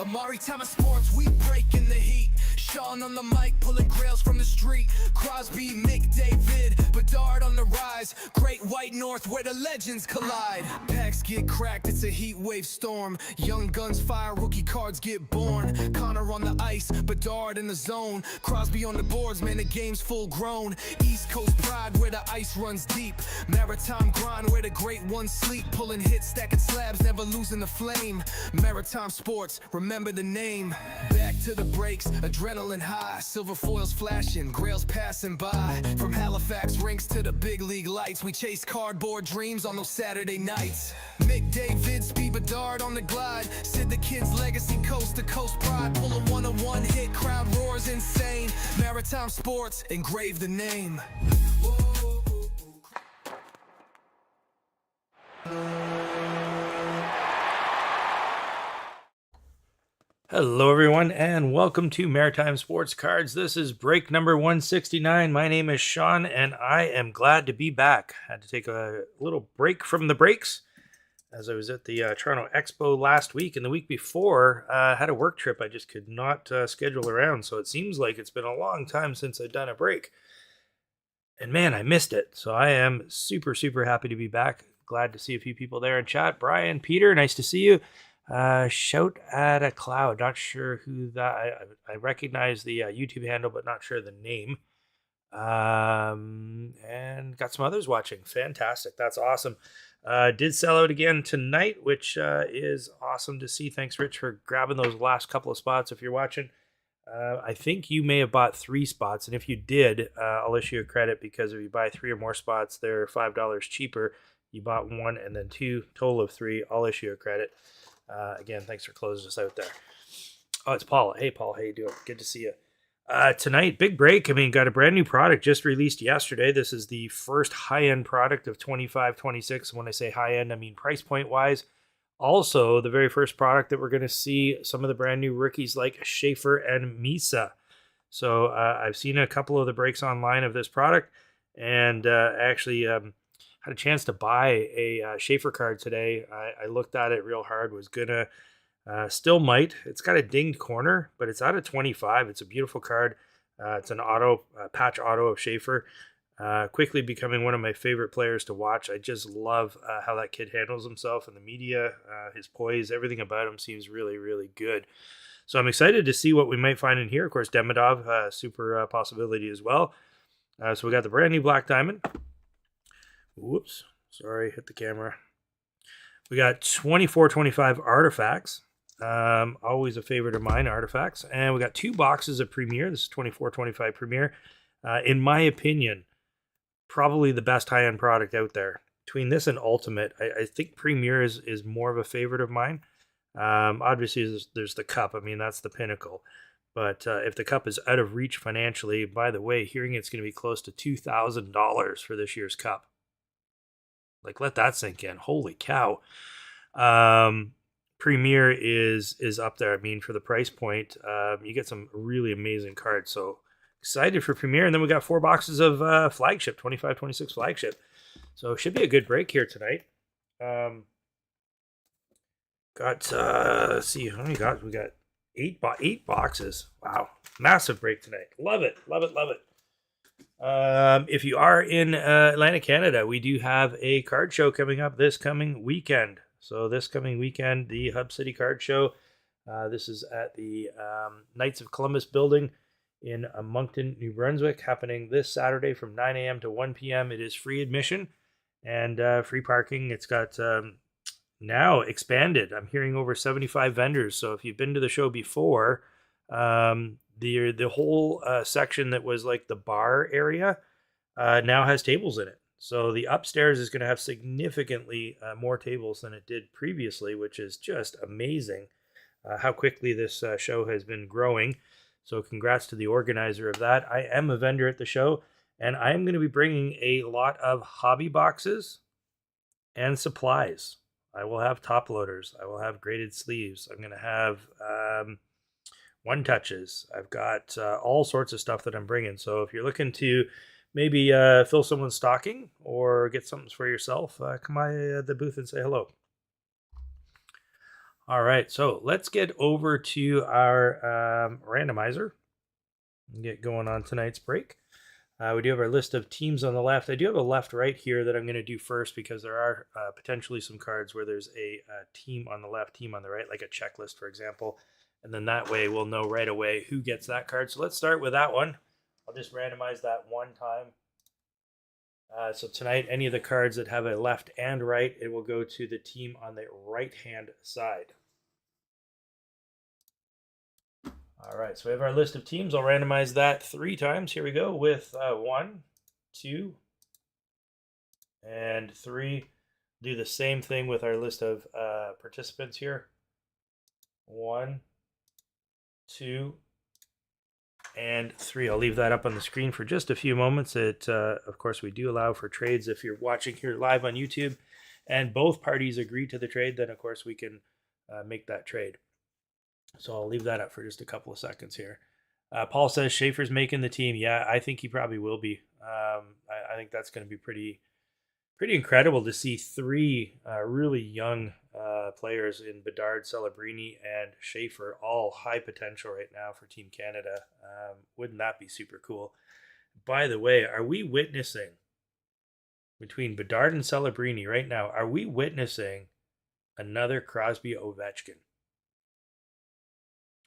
A Maritime sports, we breaking the heat. Sean on the mic, pulling grails from the street. Crosby, Mick, David, Bedard on the rise. Great White North, where the legends collide. Packs get cracked, it's a heat wave storm. Young guns fire, rookie cards get born. Connor on the ice, Bedard in the zone. Crosby on the boards, man, the game's full grown. East Coast pride, where the ice runs deep. Maritime grind, where the great ones sleep. Pulling hits, stacking slabs, never losing the flame. Maritime sports, remember the name. Back to the breaks, adrenaline high. Silver foils flashing, grails passing by. From Halifax rinks to the big league lights, we chase cardboard dreams on those Saturday nights. Mick David, Speed Bedard on the glide. Sid the Kid's legacy, coast to coast pride. Pull a one-on-one hit, crowd roars insane. Maritime sports, engrave the name. Hello everyone and welcome to Maritime Sports Cards. This is break number 169. My name is Sean and I am glad to be back. I had to take a little break from the breaks as I was at the Toronto Expo last week, and the week before I had a work trip I just could not schedule around, so it seems like it's been a long time since I've done a break. And man, I missed it. So I am super happy to be back. Glad to see a few people there in chat. Brian, Peter, nice to see you. Shout at a cloud. Not sure who that. I recognize the YouTube handle, but not sure the name. And got some others watching. Fantastic. That's awesome. Did sell out again tonight, which is awesome to see. Thanks, Rich, for grabbing those last couple of spots. If you're watching, I think you may have bought 3 spots, and if you did, I'll issue a credit because if you buy 3 or more spots, they're $5 cheaper. You bought 1 and then 2, total of 3. I'll issue a credit. Again, thanks for closing us out there. Oh, it's Paul. Hey, Paul. How you doing? Good to see you. Tonight, big break. I mean, got a brand new product just released yesterday. This is the first high-end product of 25-26. When I say high-end, I mean price point-wise. Also, the very first product that we're going to see some of the brand new rookies like Schaefer and Misa. So I've seen a couple of the breaks online of this product, and actually had a chance to buy a Schaefer card today. I looked at it real hard, was gonna, still might. It's got a dinged corner, but it's out of 25. It's a beautiful card. It's an auto, patch auto of Schaefer. Quickly becoming one of my favorite players to watch. I just love how that kid handles himself in the media. His poise, everything about him seems really good. So I'm excited to see what we might find in here. Of course, Demidov, super possibility as well. So we got the brand new Black Diamond. Whoops, sorry, hit the camera. We got 24-25 Artifacts. Always a favorite of mine, Artifacts. And we got 2 boxes of Premier. This is 24-25 Premier. In my opinion, probably the best high-end product out there. Between this and Ultimate, I think Premier is more of a favorite of mine. Obviously, there's the Cup. I mean, that's the pinnacle. But if the Cup is out of reach financially, by the way, hearing it's going to be close to $2,000 for this year's Cup. Like, let that sink in. Holy cow. Premier is up there. I mean, for the price point, you get some really amazing cards. So excited for Premier. And then we got 4 boxes of Flagship, 25-26 Flagship. So should be a good break here tonight. Let's see, how many got? We got 8 boxes. Wow. Massive break tonight. Love it. If you are in Atlantic, Canada, we do have a card show coming up this coming weekend. So this coming weekend, the Hub City Card Show. This is at the Knights of Columbus building in Moncton, New Brunswick, happening this Saturday from 9 a.m. to 1 p.m. It is free admission and free parking. It's got now expanded. I'm hearing over 75 vendors. So if you've been to the show before, the whole section that was like the bar area now has tables in it. So the upstairs is going to have significantly more tables than it did previously, which is just amazing how quickly this show has been growing. So congrats to the organizer of that. I am a vendor at the show, and I am going to be bringing a lot of hobby boxes and supplies. I will have top loaders. I will have graded sleeves. I'm going to have one touches. I've got all sorts of stuff that I'm bringing. So if you're looking to maybe fill someone's stocking or get something for yourself, come by the booth and say hello. All right, so let's get over to our randomizer and get going on tonight's break. We do have our list of teams on the left. I do have a left right here that I'm going to do first because there are potentially some cards where there's a team on the left, team on the right, like a checklist, for example. And then that way we'll know right away who gets that card. So let's start with that one. I'll just randomize that one time. So tonight, any of the cards that have a left and right, it will go to the team on the right-hand side. All right, so we have our list of teams. I'll randomize that 3 times. Here we go with 1, 2, and 3. Do the same thing with our list of participants here. 1, 2, and 3. I'll leave that up on the screen for just a few moments. Of course, we do allow for trades if you're watching here live on YouTube, and both parties agree to the trade. Then, of course, we can make that trade. So I'll leave that up for just a couple of seconds here. Paul says Schaefer's making the team. Yeah, I think he probably will be. I think that's going to be pretty incredible to see 3 really young players in Bedard, Celebrini, and Schaefer, all high potential right now for Team Canada. Wouldn't that be super cool? By the way, are we witnessing between Bedard and Celebrini right now? Are we witnessing another Crosby Ovechkin?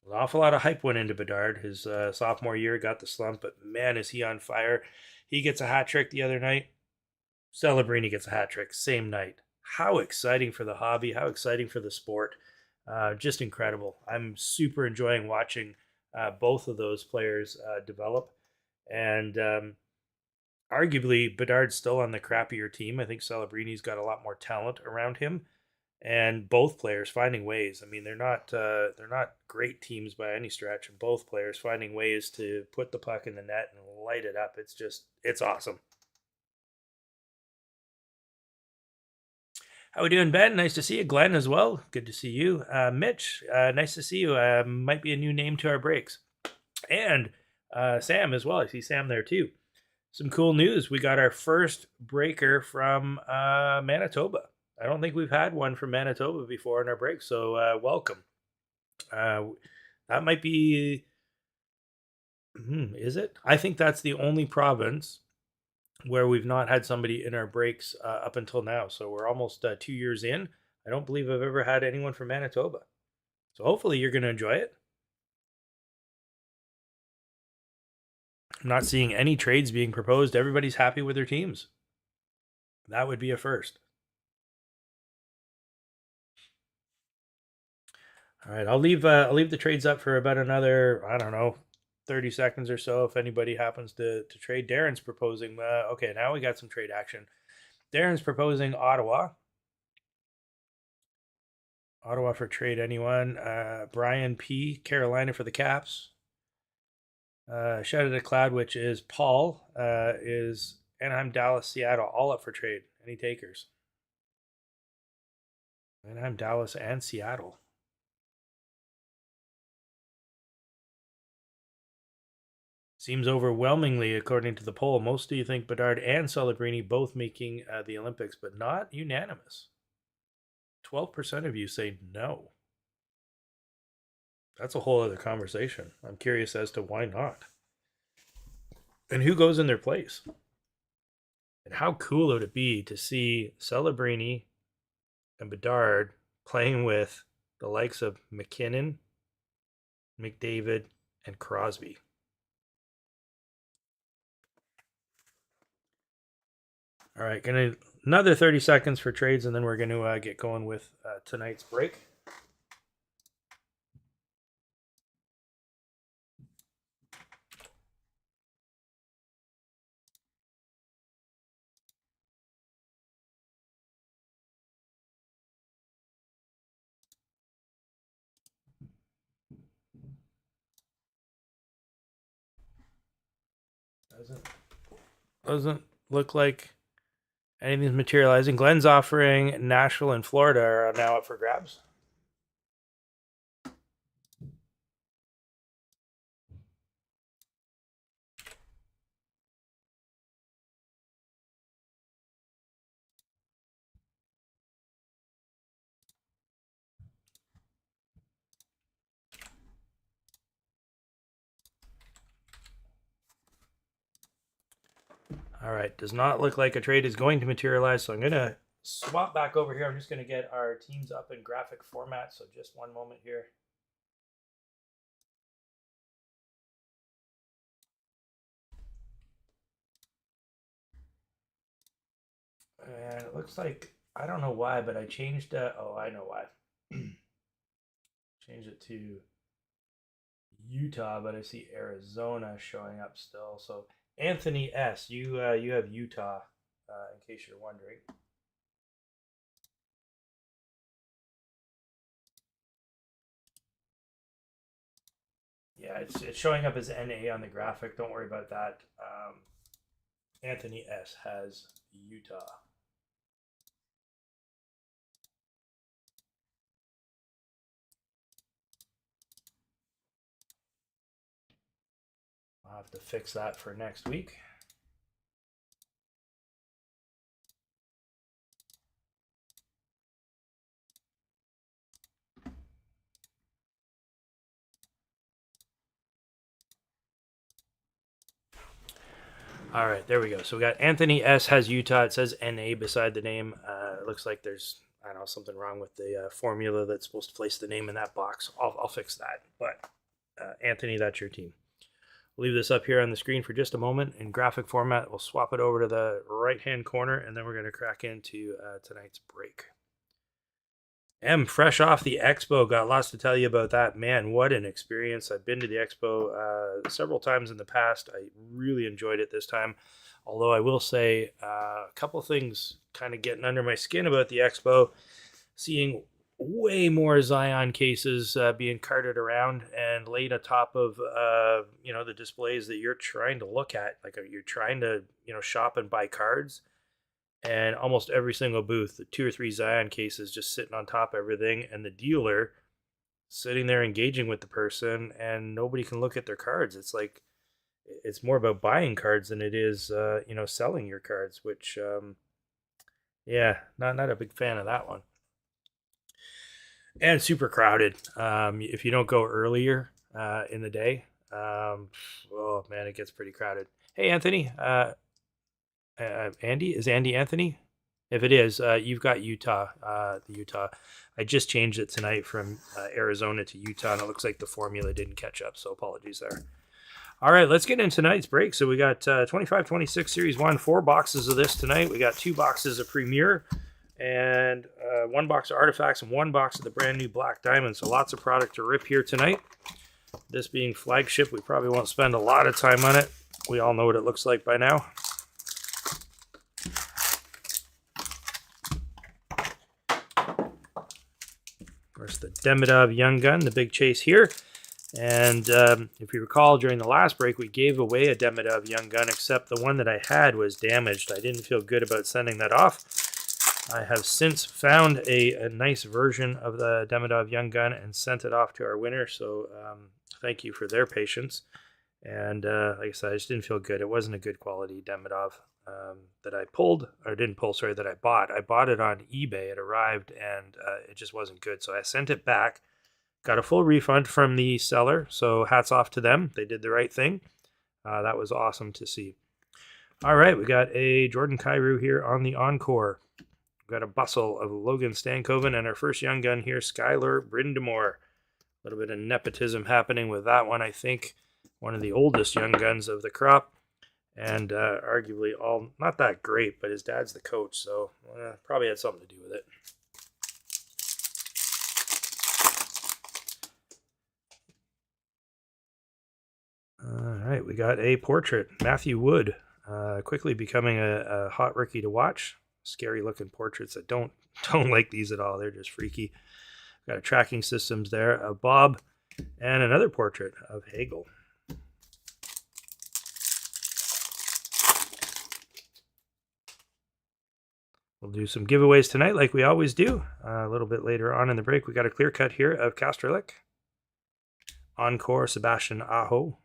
An awful lot of hype went into Bedard. His sophomore year got the slump, but man, is he on fire. He gets a hat trick the other night. Celebrini gets a hat trick same night. How exciting for the hobby. How exciting for the sport. Just incredible. I'm super enjoying watching both of those players develop. And arguably, Bedard's still on the crappier team. I think Celebrini's got a lot more talent around him. And both players finding ways. I mean, they're not great teams by any stretch. And both players finding ways to put the puck in the net and light it up. It's awesome. How we doing, Ben? Nice to see you. Glenn as well. Good to see you. Mitch, nice to see you. Might be a new name to our breaks. And Sam as well. I see Sam there too. Some cool news. We got our first breaker from Manitoba. I don't think we've had one from Manitoba before in our break, so welcome. That might be... is it? I think that's the only province where we've not had somebody in our breaks up until now. So we're almost 2 years in. I don't believe I've ever had anyone from Manitoba. So hopefully you're going to enjoy it. I'm not seeing any trades being proposed. Everybody's happy with their teams. That would be a first. All right, I'll leave the trades up for about another, I don't know, 30 seconds or so if anybody happens to trade. Darren's proposing. Okay, now we got some trade action. Darren's proposing Ottawa. Ottawa for trade, anyone? Brian P. Carolina for the Caps. Shout out to Cloud, which is Paul, is Anaheim, Dallas, Seattle, all up for trade. Any takers? Anaheim, Dallas, and Seattle. Seems overwhelmingly, according to the poll, most of you think Bedard and Celebrini both making the Olympics, but not unanimous. 12% of you say no. That's a whole other conversation. I'm curious as to why not. And who goes in their place? And how cool would it be to see Celebrini and Bedard playing with the likes of McKinnon, McDavid, and Crosby? All right, another 30 seconds for trades, and then we're going to get going with tonight's break. Doesn't look like anything's materializing. Glenn's offering Nashville and Florida are now up for grabs. All right, does not look like a trade is going to materialize, so I'm going to swap back over here. I'm just going to get our teams up in graphic format, so just one moment here. And it looks like, I don't know why, but I changed, oh, I know why. Changed it to Utah, but I see Arizona showing up still. So Anthony S, you have Utah, in case you're wondering. Yeah, it's showing up as NA on the graphic. Don't worry about that. Anthony S has Utah. I'll have to fix that for next week. All right, there we go. So we got Anthony S has Utah. It says NA beside the name. It looks like there's, I don't know, something wrong with the formula that's supposed to place the name in that box. I'll fix that. But Anthony, that's your team. We'll leave this up here on the screen for just a moment in graphic format. We'll swap it over to the right-hand corner, and then we're going to crack into tonight's break. Fresh off the expo, got lots to tell you about that. Man, what an experience. I've been to the expo several times in the past. I really enjoyed it this time. Although I will say a couple things kind of getting under my skin about the expo. Seeing way more Zion cases being carted around and laid atop of the displays that you're trying to look at. Like you're trying to shop and buy cards. And almost every single booth, the 2 or 3 Zion cases just sitting on top of everything, and the dealer sitting there engaging with the person, and nobody can look at their cards. It's like it's more about buying cards than it is, selling your cards. Which, not a big fan of that one. And super crowded. If you don't go earlier in the day, oh man, it gets pretty crowded. Hey, Anthony. Andy? Is Andy Anthony? If it is, you've got Utah. The Utah. I just changed it tonight from Arizona to Utah, and it looks like the formula didn't catch up, so apologies there. All right, let's get into tonight's break. So we got 25-26 Series 1, 4 boxes of this tonight. We got 2 boxes of Premier and 1 box of Artifacts and 1 box of the brand new Black Diamond. So lots of product to rip here tonight. This being flagship, we probably won't spend a lot of time on it. We all know what it looks like by now. There's the Demidov Young Gun, the big chase here. And if you recall, during the last break, we gave away a Demidov Young Gun, except the one that I had was damaged. I didn't feel good about sending that off. I have since found a nice version of the Demidov Young Gun and sent it off to our winner. So thank you for their patience. And like I said, I just didn't feel good. It wasn't a good quality Demidov that I that I bought. I bought it on eBay. It arrived and it just wasn't good. So I sent it back, got a full refund from the seller. So hats off to them. They did the right thing. That was awesome to see. All right, we got a Jordan Kyrou here on the Encore. We've got a Bustle of Logan Stankoven and our first young gun here, Skylar Brindamore. A little bit of nepotism happening with that one, I think. One of the oldest young guns of the crop. And arguably all, not that great, but his dad's the coach, so probably had something to do with it. All right, we got a portrait. Matthew Wood, quickly becoming a hot rookie to watch. Scary looking portraits. I don't like these at all. They're just freaky. Got a tracking systems there of Bob and another portrait of Hagel. We'll do some giveaways tonight like we always do. A little bit later on in the break, we got a clear cut here of Kastrlik, Encore Sebastian Aho,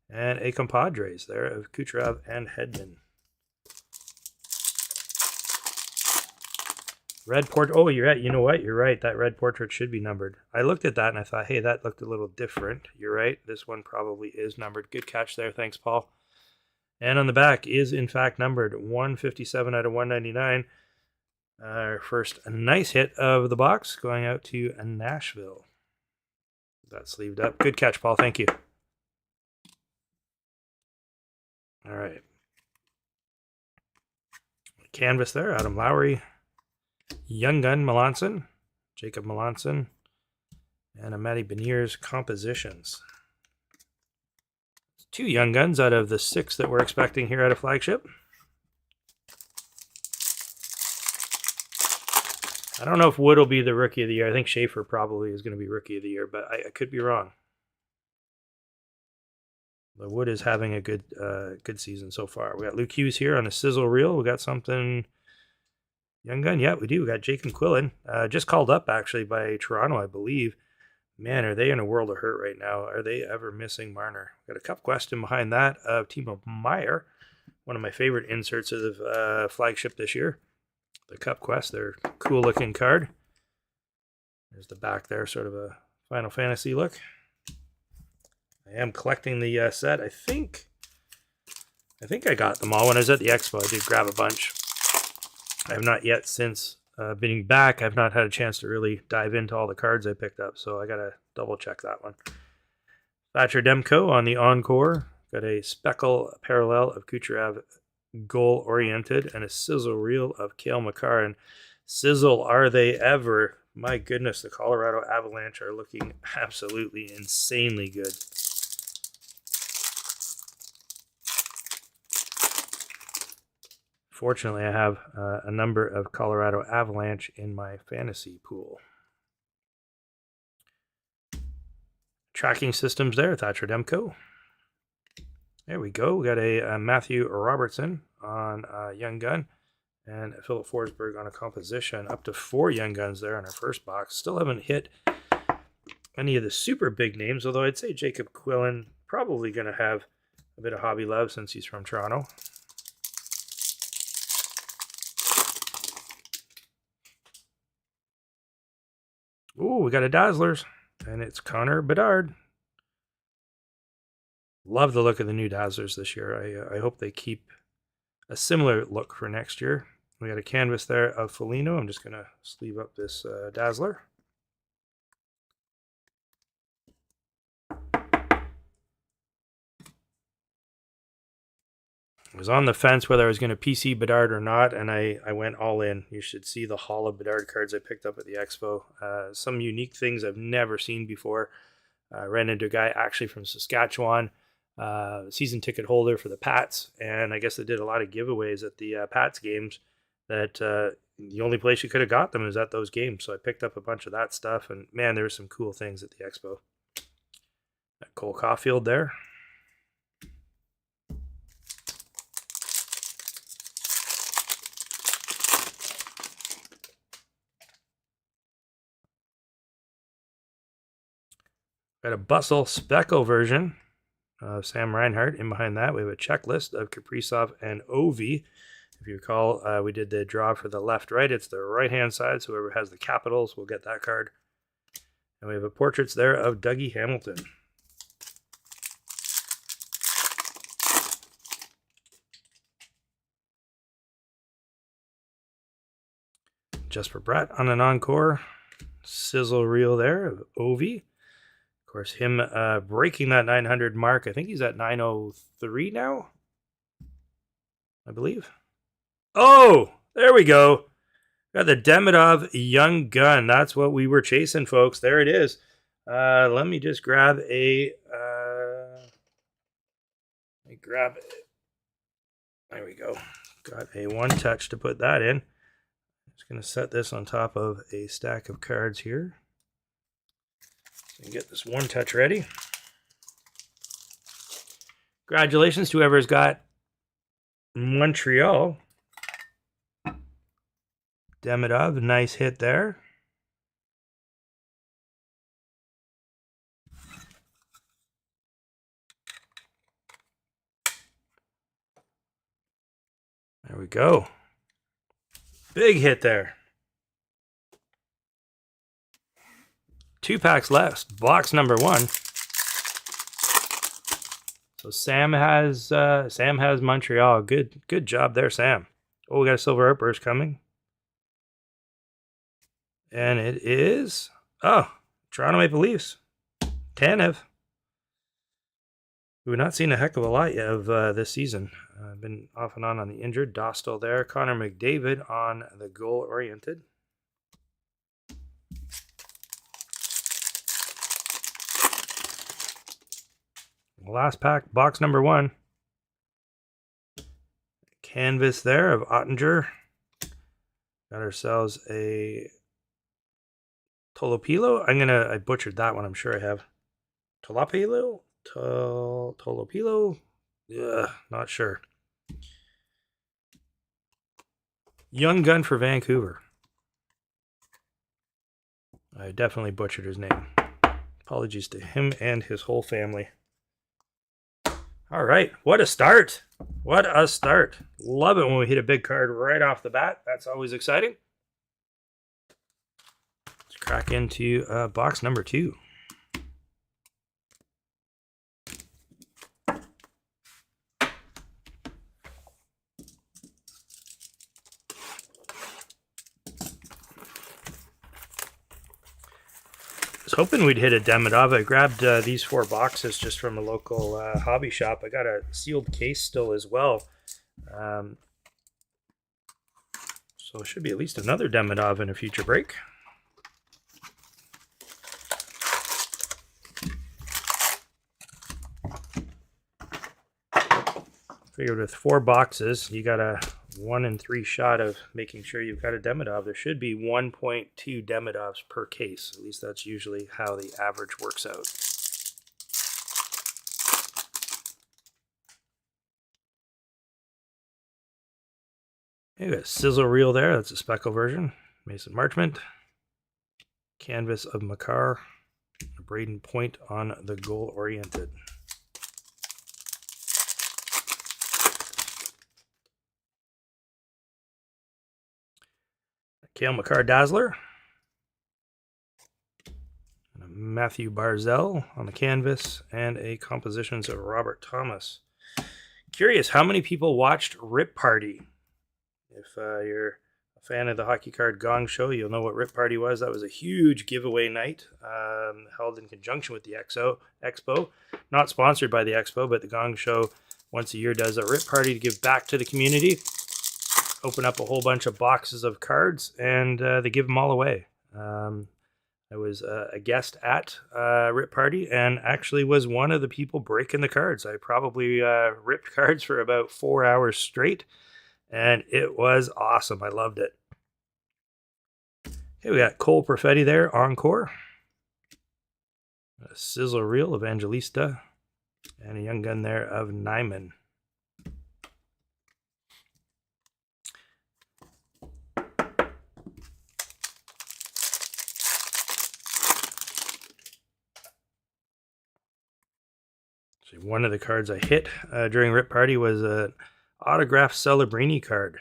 and a Compadres there of Kucherov and Hedman. Red portrait. Oh, you're right. You know what? You're right. That red portrait should be numbered. I looked at that and I thought, hey, that looked a little different. You're right. This one probably is numbered. Good catch there. Thanks, Paul. And on the back is, in fact, numbered 157 out of 199. Our first nice hit of the box going out to Nashville. That sleeved up. Good catch, Paul. Thank you. All right. Canvas there. Adam Lowry. Young Gun Melanson. Jacob Melanson. And a Matty Beniers Compositions. 2 Young Guns out of the 6 that we're expecting here at a flagship. I don't know if Wood will be the Rookie of the Year. I think Schaefer probably is going to be Rookie of the Year, but I could be wrong. But Wood is having a good season so far. We got Luke Hughes here on a sizzle reel. We got something Young Gun. Yeah, we do. We got Jake McQuillan. Just called up actually by Toronto, I believe. Man, are they in a world of hurt right now? Are they ever missing Marner? We got a cup question behind that of Timo Meyer, one of my favorite inserts of the flagship this year. The Cup Quest, their cool looking card. There's the back there, sort of a Final Fantasy look. I am collecting the set. I think I got them all when I was at the expo. I did grab a bunch. I have not yet, since being back, I've not had a chance to really dive into all the cards I picked up, so I gotta double check that one. Thatcher Demko on the Encore. Got a speckle parallel of Kucherov, goal oriented, and a sizzle reel of Cale Makar. And sizzle are they ever. My goodness, the Colorado Avalanche are looking absolutely insanely good. Fortunately, I have a number of Colorado Avalanche in my fantasy pool. Tracking systems there, Thatcher Demko. There we go. We got a Matthew Robertson on Young Gun and Philip Forsberg on a composition. Up to 4 Young Guns there on our first box. Still haven't hit any of the super big names, although I'd say Jacob Quillen probably going to have a bit of hobby love since he's from Toronto. Ooh, we got a Dazzlers, and it's Connor Bedard. Love the look of the new Dazzlers this year. I hope they keep a similar look for next year. We got a canvas there of Foligno. I'm just going to sleeve up this Dazzler. I was on the fence whether I was going to PC Bedard or not, and I went all in. You should see the haul of Bedard cards I picked up at the expo. Some unique things I've never seen before. I ran into a guy actually from Saskatchewan, season ticket holder for the Pats, and I guess they did a lot of giveaways at the Pats games that the only place you could have got them is at those games. So I picked up a bunch of that stuff, and man, there were some cool things at the expo. Got Cole Caulfield there. Got a Bustle Speckle version of Sam Reinhart. In behind that, we have a checklist of Kaprizov and Ovi. If you recall, we did the draw for the left-right. It's the right-hand side, so whoever has the capitals will get that card. And we have a portraits there of Dougie Hamilton. Just for Brett on an Encore. Sizzle reel there of Ovi. Of course, him breaking that 900 mark. I think he's at 903 now, I believe. Oh, there we go. Got the Demidov Young Gun. That's what we were chasing, folks. There it is. Let me just grab a... There we go. Got a one touch to put that in. Just going to set this on top of a stack of cards here. So get this one touch ready. Congratulations to whoever's got Montreal. Demidov, nice hit there. There we go. Big hit there. 2 packs left. Box number 1. So Sam has Montreal. Good job there, Sam. Oh, we got a silver outburst coming. And it is Toronto Maple Leafs. Tanev. We've not seen a heck of a lot yet of this season. Been off and on the injured. Dostal there. Connor McDavid on the goal-oriented. Last pack, box number 1. Canvas there of Ottinger. Got ourselves a Tolopilo. I butchered that one. I'm sure I have. Tolopilo? Tolopilo? Yeah, not sure. Young gun for Vancouver. I definitely butchered his name. Apologies to him and his whole family. All right, what a start. What a start. Love it when we hit a big card right off the bat. That's always exciting. Let's crack into box number 2. I was hoping we'd hit a Demidov. I grabbed these 4 boxes just from a local hobby shop. I got a sealed case still as well. So it should be at least another Demidov in a future break. Figured with 4 boxes, you got a 1 in 3 shot of making sure you've got a Demidov. There should be 1.2 Demidovs per case. At least that's usually how the average works out. You got a sizzle reel there. That's a speckle version. Mason Marchment. Canvas of Makar. Braden Point on the goal-oriented. Cale Makar Dazzler. Matthew Barzell on the canvas, and a compositions of Robert Thomas. Curious, how many people watched Rip Party? If you're a fan of the Hockey Card Gong Show, you'll know what Rip Party was. That was a huge giveaway night held in conjunction with the Expo. Not sponsored by the Expo, but the Gong Show once a year does a Rip Party to give back to the community. Open up a whole bunch of boxes of cards, and they give them all away. I was a guest at Rip Party and actually was one of the people breaking the cards. I probably ripped cards for about 4 hours straight, and it was awesome. I loved it. Okay, we got Cole Perfetti there, Encore. A sizzle reel of Evangelista, and a young gun there of Nyman. One of the cards I hit during Rip Party was an autographed Celebrini card.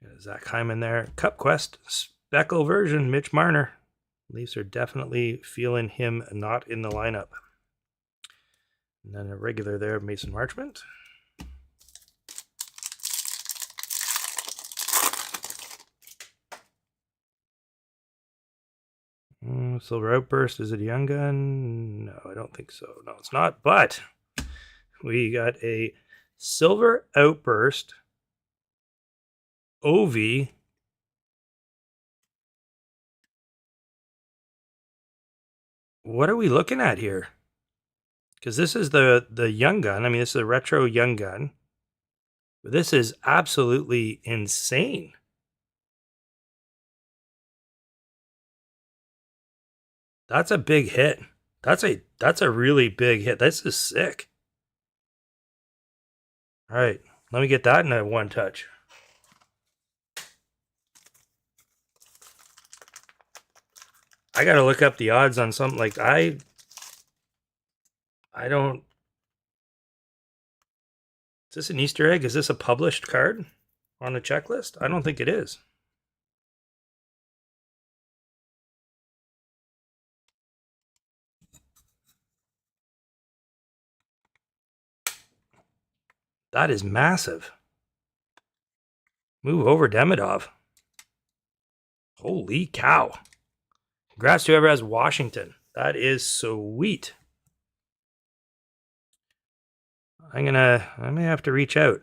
Got Zach Hyman there. Cup Quest, Speckle version, Mitch Marner. Leafs are definitely feeling him not in the lineup. And then a regular there, Mason Marchment. Silver Outburst, is it a young gun? No, I don't think so. No, it's not. But we got a Silver Outburst Ovi. What are we looking at here? Because this is the young gun. I mean, this is a retro young gun. But this is absolutely insane. That's a big hit. That's a really big hit. This is sick. All right, let me get that in a one touch. I got to look up the odds on something like I don't. Is this an Easter egg? Is this a published card on the checklist? I don't think it is. That is massive. Move over, Demidov. Holy cow. Congrats to whoever has Washington. That is sweet. I may have to reach out.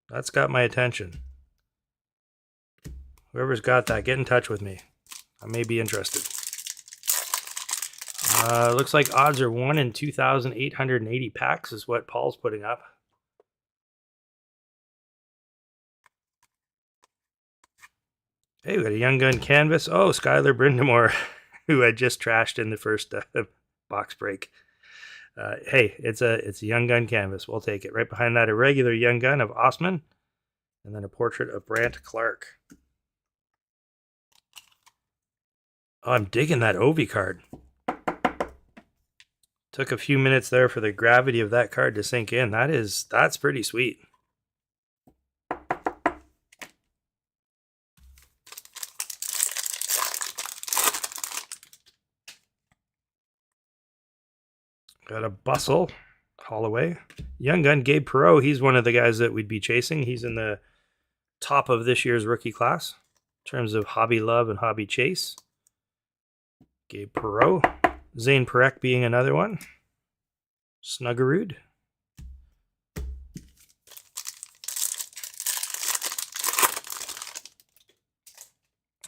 That's got my attention. Whoever's got that, get in touch with me. I may be interested. Looks like odds are 1 in 2,880 packs is what Paul's putting up. Hey, we got a Young Gun canvas. Oh, Skylar Brindamore, who I just trashed in the first box break. Hey, it's a Young Gun canvas. We'll take it. Right behind that, a regular Young Gun of Osman, and then a portrait of Brant Clark. Oh, I'm digging that Ovi card. Took a few minutes there for the gravity of that card to sink in. That's pretty sweet. Got a Bustle, Holloway. Young Gun, Gabe Perreault. He's one of the guys that we'd be chasing. He's in the top of this year's rookie class in terms of hobby love and hobby chase. Gabe Perreault. Zane Perek being another one. Snuggerud.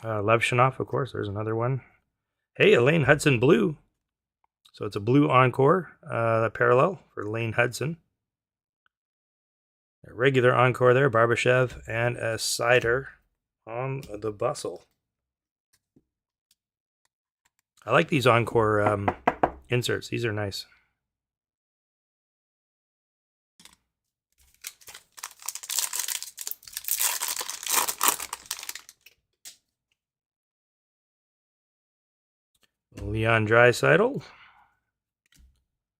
Levshunov, of course. There's another one. Hey, Elaine Hudson Blue. So it's a blue encore parallel for Lane Hudson. A regular encore there, Barbashev, and a Cider on the Bustle. I like these encore inserts. These are nice. Leon Draisaitl.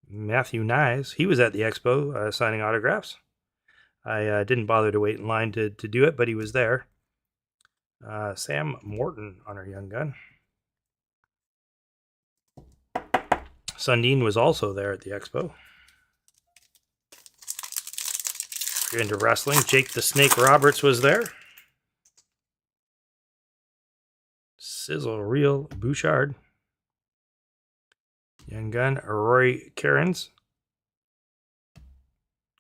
Matthew Nyes. He was at the expo signing autographs. I didn't bother to wait in line to do it, but he was there. Sam Morton on our Young Gun. Sundin was also there at the expo. If you're into wrestling, Jake the Snake Roberts was there. Sizzle Real Bouchard. Young Gun, Rory Cairns.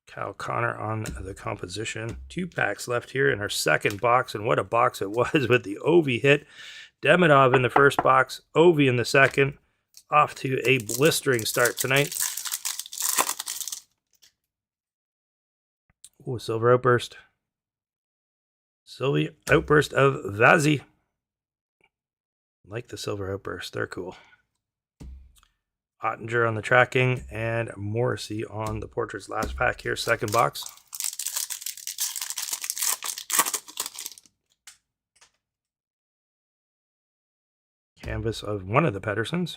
Kyle Connor on the composition. 2 packs left here in our second box, and what a box it was with the Ovi hit. Demidov in the first box, Ovi in the second. Off to a blistering start tonight. Oh, Silver Outburst. Silver Outburst of Vazzy. Like the Silver Outburst, they're cool. Ottinger on the tracking, and Morrissey on the portraits. Last pack here, second box. Canvas of one of the Pedersons.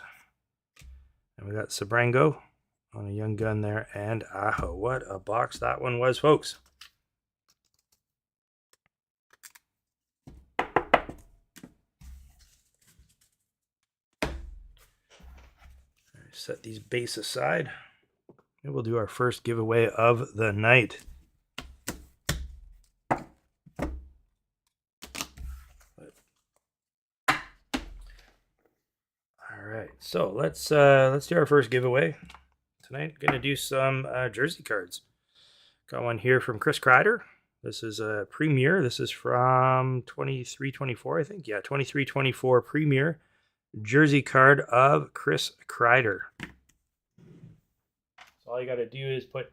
And we got Sabrango on a Young Gun there, and Aho. What a box that one was, folks. Set these base aside, and we'll do our first giveaway of the night. All right, so let's do our first giveaway tonight. Going to do some jersey cards. Got one here from Chris Kreider. This is a Premier. This is from 23-24, I think. Yeah, 23-24 Premier. Jersey card of Chris Kreider. So all you got to do is put !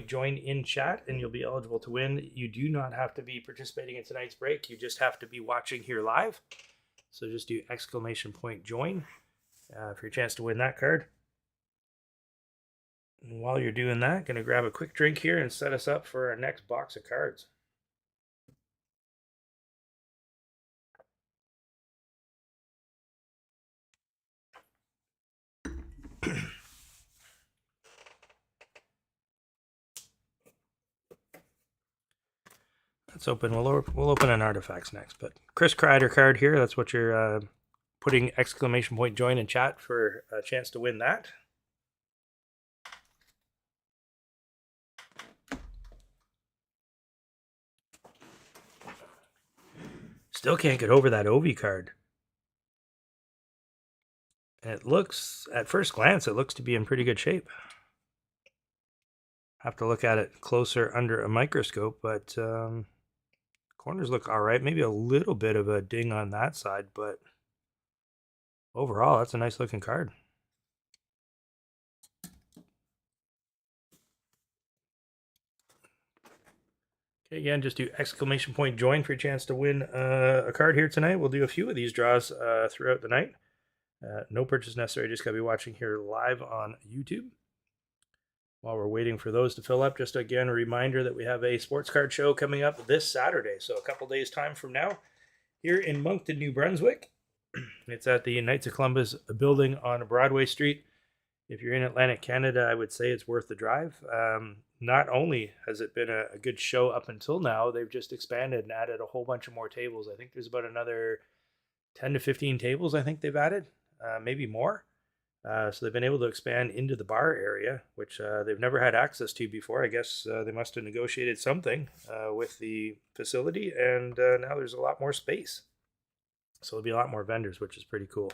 join in chat and you'll be eligible to win. You do not have to be participating in tonight's break. You just have to be watching here live. So just do ! join for your chance to win that card. And while you're doing that, going to grab a quick drink here and set us up for our next box of cards. Let's open. We'll open an artifacts next. But Chris Kreider card here. That's what you're putting ! join in chat for a chance to win that. Still can't get over that Ovi card. It looks, at first glance, it looks to be in pretty good shape. Have to look at it closer under a microscope, but corners look all right. Maybe a little bit of a ding on that side, but overall, that's a nice looking card. Okay, again, just do exclamation point join for your chance to win a card here tonight. We'll do a few of these draws throughout the night. No purchase necessary. Just got to be watching here live on YouTube. While we're waiting for those to fill up, just again, a reminder that we have a sports card show coming up this Saturday. So a couple days time from now here in Moncton, New Brunswick. It's at the Knights of Columbus building on Broadway Street. If you're in Atlantic Canada, I would say it's worth the drive. Not only has it been a good show up until now, they've just expanded and added a whole bunch of more tables. I think there's about another 10 to 15 tables I think they've added, maybe more. So they've been able to expand into the bar area, which they've never had access to before. I guess they must have negotiated something with the facility, and now there's a lot more space. So there'll be a lot more vendors, which is pretty cool.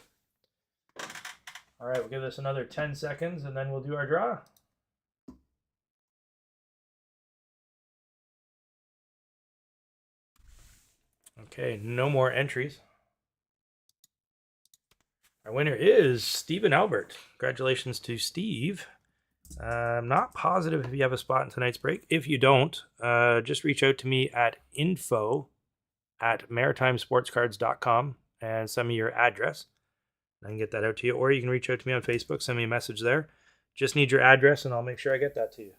All right, we'll give this another 10 seconds, and then we'll do our draw. Okay, no more entries. Our winner is Stephen Albert. Congratulations to Steve. I'm not positive if you have a spot in tonight's break. If you don't, just reach out to me at info@maritimesportscards.com and send me your address. I can get that out to you. Or you can reach out to me on Facebook, send me a message there. Just need your address and I'll make sure I get that to you.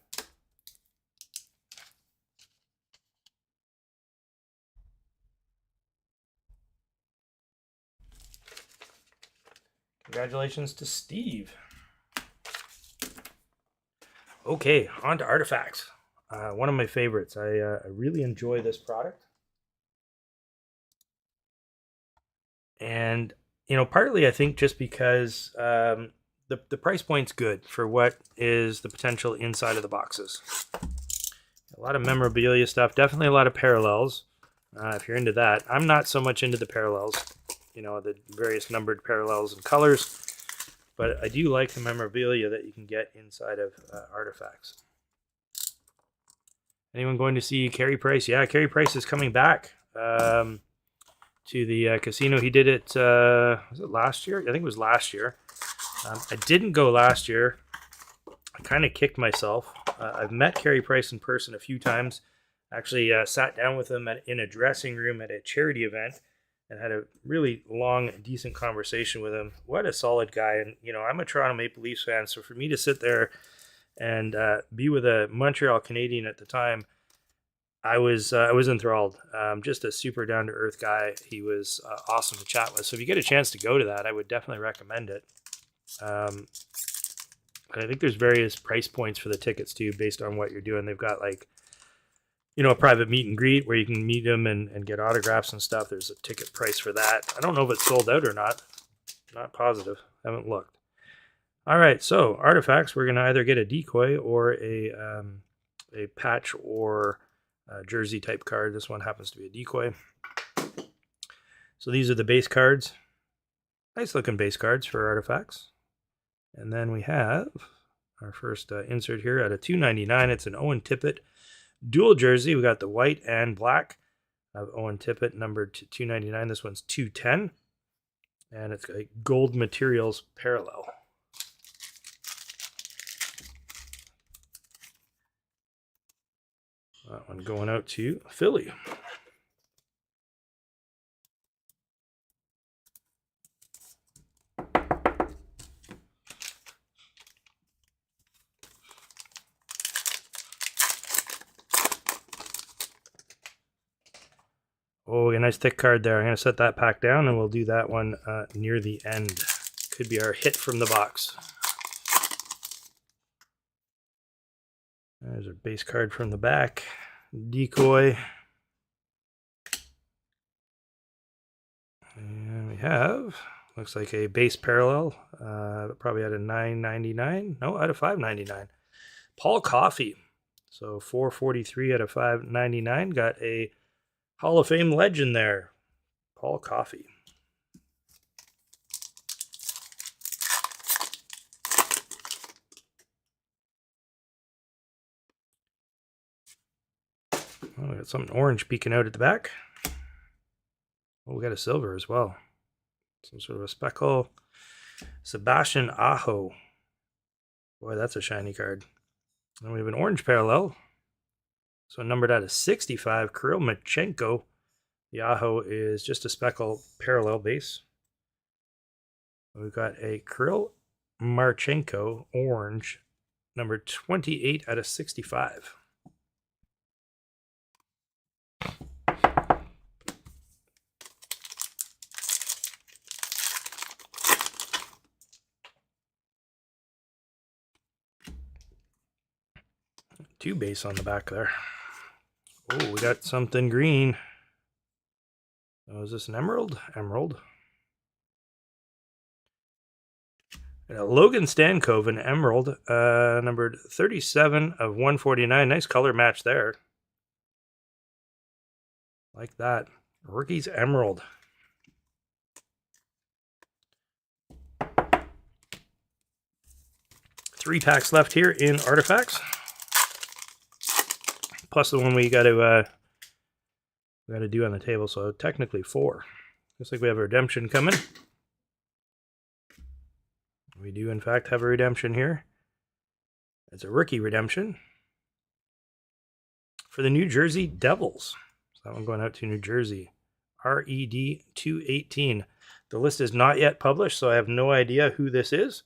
Congratulations to Steve. Okay, on to artifacts. One of my favorites. I really enjoy this product. And, you know, partly I think just because the price point's good for what is the potential inside of the boxes. A lot of memorabilia stuff. Definitely a lot of parallels. If you're into that. I'm not so much into the parallels. You know, the various numbered parallels and colors. But I do like the memorabilia that you can get inside of artifacts. Anyone going to see Carey Price? Yeah, Carey Price is coming back to the casino. He did it, was it last year? I think it was last year. I didn't go last year. I kind of kicked myself. I've met Carey Price in person a few times. Actually sat down with him in a dressing room at a charity event and had a really long, decent conversation with him. What a solid guy. And, you know, I'm a Toronto Maple Leafs fan, so for me to sit there and be with a Montreal Canadian at the time, I was enthralled. Just a super down-to-earth guy. He was awesome to chat with. So if you get a chance to go to that, I would definitely recommend it. And I think there's various price points for the tickets, too, based on what you're doing. They've got, like, you know, a private meet and greet where you can meet them and get autographs and stuff. There's a ticket price for that. I don't know if it's sold out or not. Not positive. Haven't looked. All right, so artifacts. We're going to either get a decoy or a patch or a jersey type card. This one happens to be a decoy. So these are the base cards. Nice looking base cards for artifacts. And then we have our first insert here at a $2.99. It's an Owen Tippett dual jersey. We got the white and black of Owen Tippett, numbered to $2.99. This one's $2.10, and it's a gold materials parallel. That one going out to Philly. Oh, a nice thick card there. I'm going to set that pack down, and we'll do that one near the end. Could be our hit from the box. There's our base card from the back. Decoy. And we have, looks like a base parallel. Probably at a $9.99. No, out of $5.99. Paul Coffey. So $4.43 out of $5.99. Got a Hall of Fame legend there. Paul Coffey. Oh, we got something orange peeking out at the back. Oh, we got a silver as well. Some sort of a speckle. Sebastian Aho. Boy, that's a shiny card. And we have an orange parallel. So numbered out of 65, Kirill Machenko. The Aho is just a speckle parallel base. We've got a Kirill Marchenko orange, number 28 out of 65. Two base on the back there. Oh, we got something green. Oh, is this an emerald? Emerald. And a Logan Stankov, an emerald, numbered 37 of 149. Nice color match there. Like that. Rookie's emerald. Three packs left here in Artifacts. Plus the one we got to do on the table, so technically 4. Looks like we have a redemption coming. We do in fact have a redemption here. It's a rookie redemption for the New Jersey Devils. So that one going out to New Jersey. RED 218. The list is not yet published, so I have no idea who this is.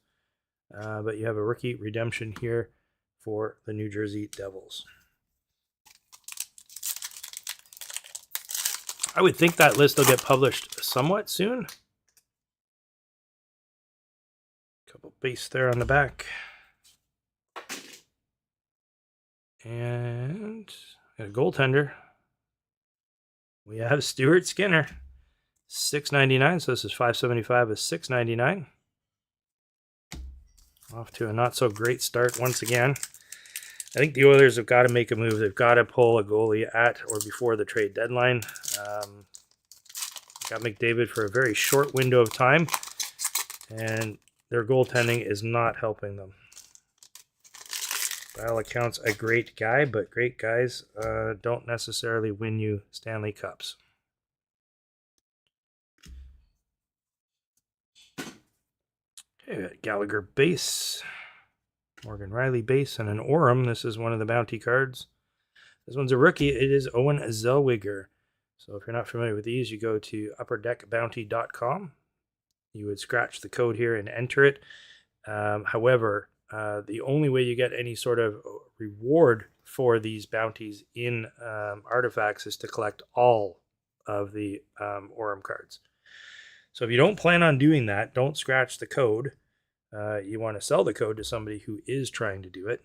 But you have a rookie redemption here for the New Jersey Devils. I would think that list will get published somewhat soon. Couple base there on the back. And a goaltender. We have Stuart Skinner. $6.99, so this is $5.75 of $6.99. Off to a not so great start once again. I think the Oilers have got to make a move. They've got to pull a goalie at or before the trade deadline. Got McDavid for a very short window of time, and their goaltending is not helping them. By all accounts, a great guy, but great guys don't necessarily win you Stanley Cups. Okay, Gallagher base. Morgan Riley base and an Orem. This is one of the bounty cards. This one's a rookie. It is Owen Zellweger. So if you're not familiar with these, you go to upperdeckbounty.com. You would scratch the code here and enter it. However, the only way you get any sort of reward for these bounties in Artifacts is to collect all of the Orem cards. So if you don't plan on doing that, don't scratch the code. You want to sell the code to somebody who is trying to do it.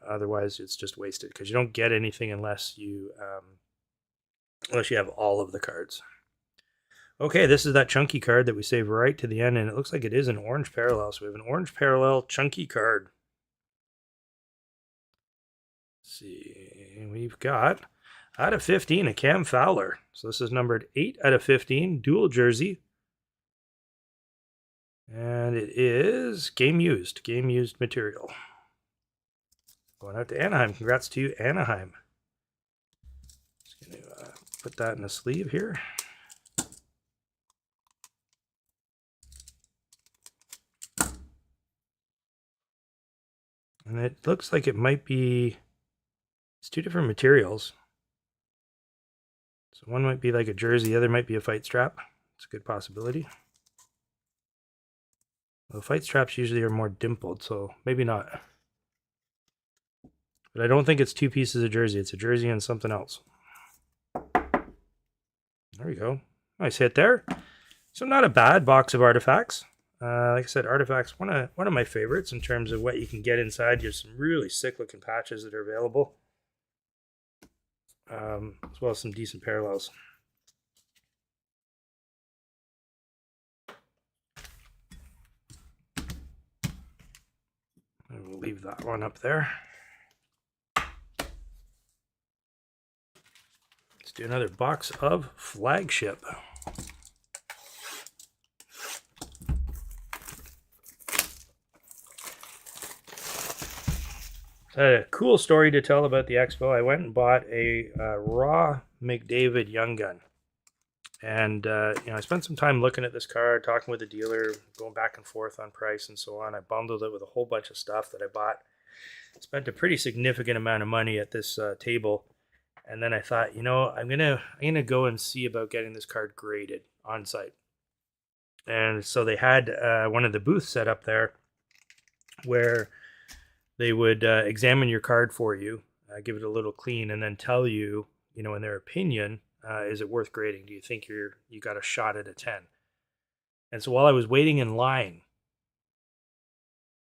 Otherwise, it's just wasted because you don't get anything unless you have all of the cards. Okay, this is that chunky card that we save right to the end, and it looks like it is an orange parallel. So we have an orange parallel chunky card. Let's see, we've got out of 15 a Cam Fowler. So this is numbered 8 out of 15, dual jersey. And it is game used material. Going out to Anaheim. Congrats to Anaheim. Just going to put that in a sleeve here. And it looks like it might be, it's two different materials. So one might be like a jersey, the other might be a fight strap. It's a good possibility. Well, fight straps usually are more dimpled, so maybe not. But I don't think it's two pieces of jersey. It's a jersey and something else. There we go. Nice hit there. So not a bad box of Artifacts. Like I said, Artifacts, one of my favorites in terms of what you can get inside. There's some really sick looking patches that are available. As well as some decent parallels. I will leave that one up there. Let's do another box of Flagship. A cool story to tell about the expo. I went and bought a raw McDavid Young Gun. And I spent some time looking at this car, talking with the dealer, going back and forth on price and so on. I bundled it with a whole bunch of stuff that I bought. Spent a pretty significant amount of money at this table, and then I thought, I'm gonna go and see about getting this card graded on site. And so they had one of the booths set up there where they would examine your card for you, give it a little clean, and then tell you, in their opinion, is it worth grading? Do you think you got a shot at a 10? And so while I was waiting in line,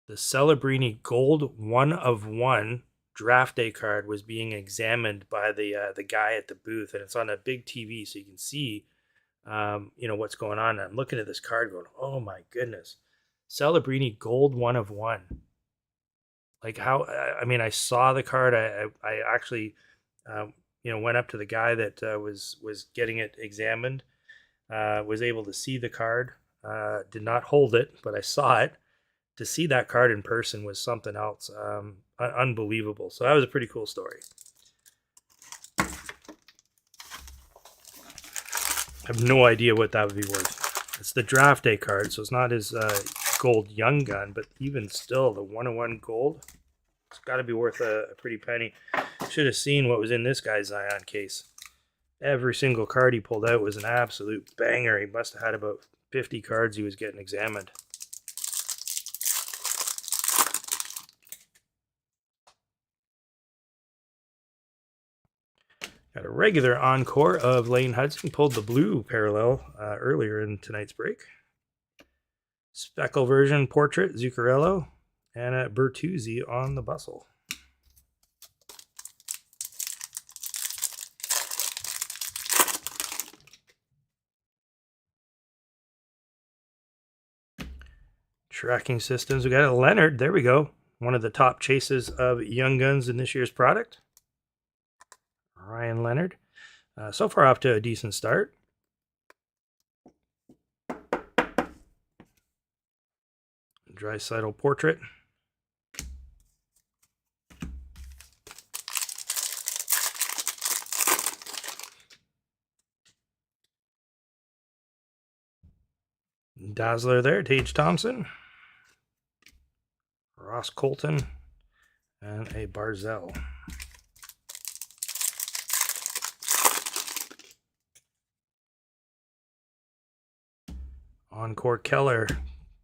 the Celebrini Gold 1 of 1 draft day card was being examined by the guy at the booth, and it's on a big TV, so you can see, what's going on. And I'm looking at this card, going, "Oh my goodness, Celebrini Gold 1 of 1." Like how? I mean, I saw the card. I actually, went up to the guy that was getting it examined. Was able to see the card. Did not hold it, but I saw it. To see that card in person was something else, unbelievable. So that was a pretty cool story. I have no idea what that would be worth. It's the draft day card, so it's not his gold Young Gun, but even still, the 101 gold, it's got to be worth a pretty penny. Should have seen what was in this guy's Zion case. Every single card he pulled out was an absolute banger. He must have had about 50 cards he was getting examined. Got a regular encore of Lane Hudson. Pulled the blue parallel earlier in tonight's break. Speckle version portrait, Zuccarello. And a Bertuzzi on the bustle. Tracking systems. We got a Leonard. There we go. One of the top chases of Young Guns in this year's product. Ryan Leonard. So far off to a decent start. Draisaitl portrait. Dazzler there, Tage Thompson. Ross Colton. And a Barzell. Encore Keller,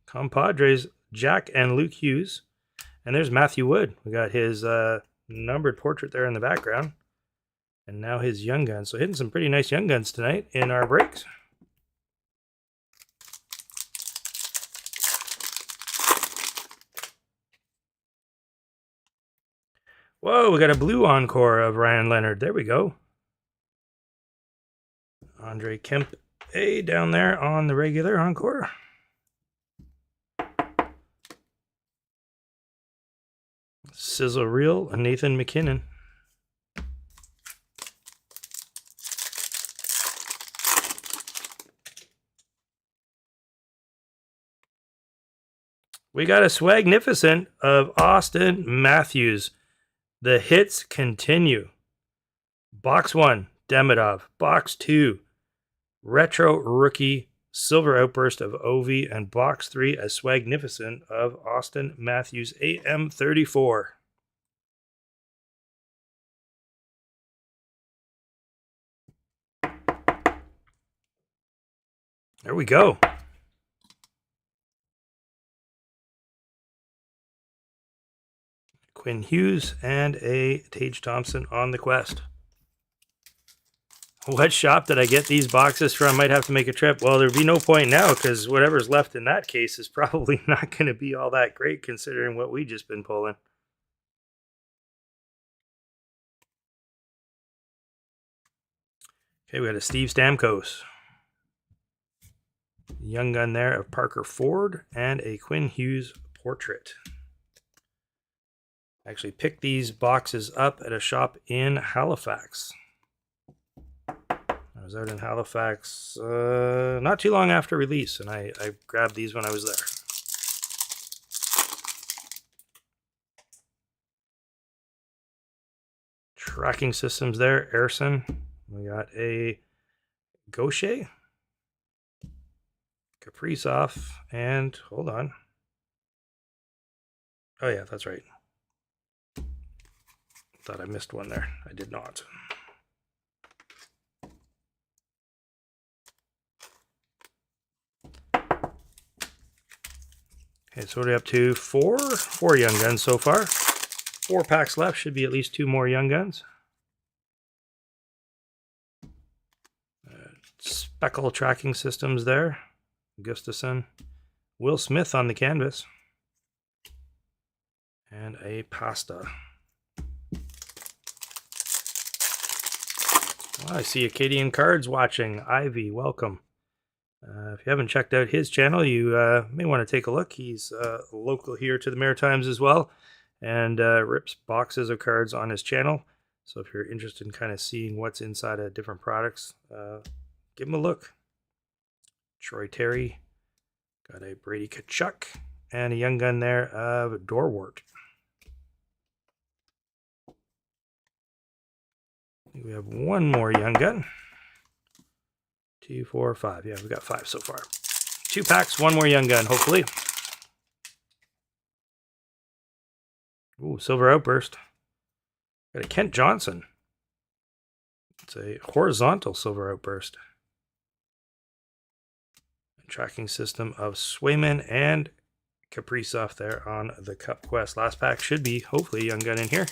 Compadres, Jack and Luke Hughes. And there's Matthew Wood. We got his numbered portrait there in the background. And now his Young Guns. So hitting some pretty nice Young Guns tonight in our breaks. Whoa, we got a blue encore of Ryan Leonard. There we go. Andre Kemp A down there on the regular encore. Sizzle reel, Nathan McKinnon. We got a Swagnificent of Austin Matthews. The hits continue. Box 1, Demidov. Box 2, Retro Rookie Silver Outburst of Ovi. And Box 3, a Swagnificent of Austin Matthews AM34. There we go. Quinn Hughes and a Tage Thompson on the quest. What shop did I get these boxes from? Might have to make a trip. Well, there'd be no point now because whatever's left in that case is probably not going to be all that great considering what we just been pulling. Okay, we got a Steve Stamkos. Young Gun there of Parker Ford and a Quinn Hughes portrait. Actually picked these boxes up at a shop in Halifax. I was out in Halifax not too long after release, and I grabbed these when I was there. tracking systems there. Airson. We got a Gaucher, Kaprizov, and hold on. Oh yeah, that's right. Thought I missed one there. I did not. Okay, so we're up to four young guns so far. 4 packs left. Should be at least 2 more young guns. Speckle tracking systems there. Gustafson. Will Smith on the canvas. And a pasta. Well, I see Acadian Cards watching. Ivy, welcome. If you haven't checked out his channel, you may want to take a look. He's local here to the Maritimes as well, and rips boxes of cards on his channel. So if you're interested in kind of seeing what's inside of different products, give him a look. Troy Terry, got a Brady Kachuk, and a young gun there of Dorwart. We have one more young gun. 2, 4, 5. Yeah, we got 5 so far. 2 packs, 1 more young gun, hopefully. Ooh, Silver Outburst. Got a Kent Johnson. It's a horizontal Silver Outburst. A tracking system of Swayman and Kaprizov there on the Cup Quest. Last pack should be, hopefully, a young gun in here.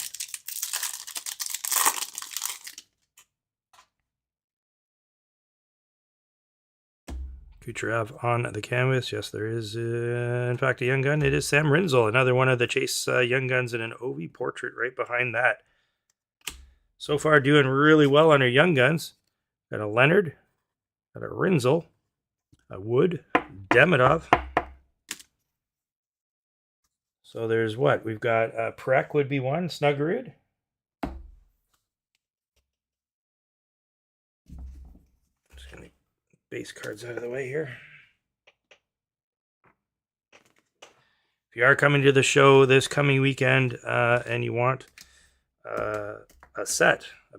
Kucherov on the canvas. Yes, there is, in fact, a young gun. It is Sam Rinzel, another one of the Chase young guns, and an Ovi portrait right behind that. So far, doing really well on our young guns. Got a Leonard, got a Rinzel, a Wood, Demidov. So there's what? We've got Prek would be one, Snuggerud. Just going to base cards out of the way here. If you are coming to the show this coming weekend and you want a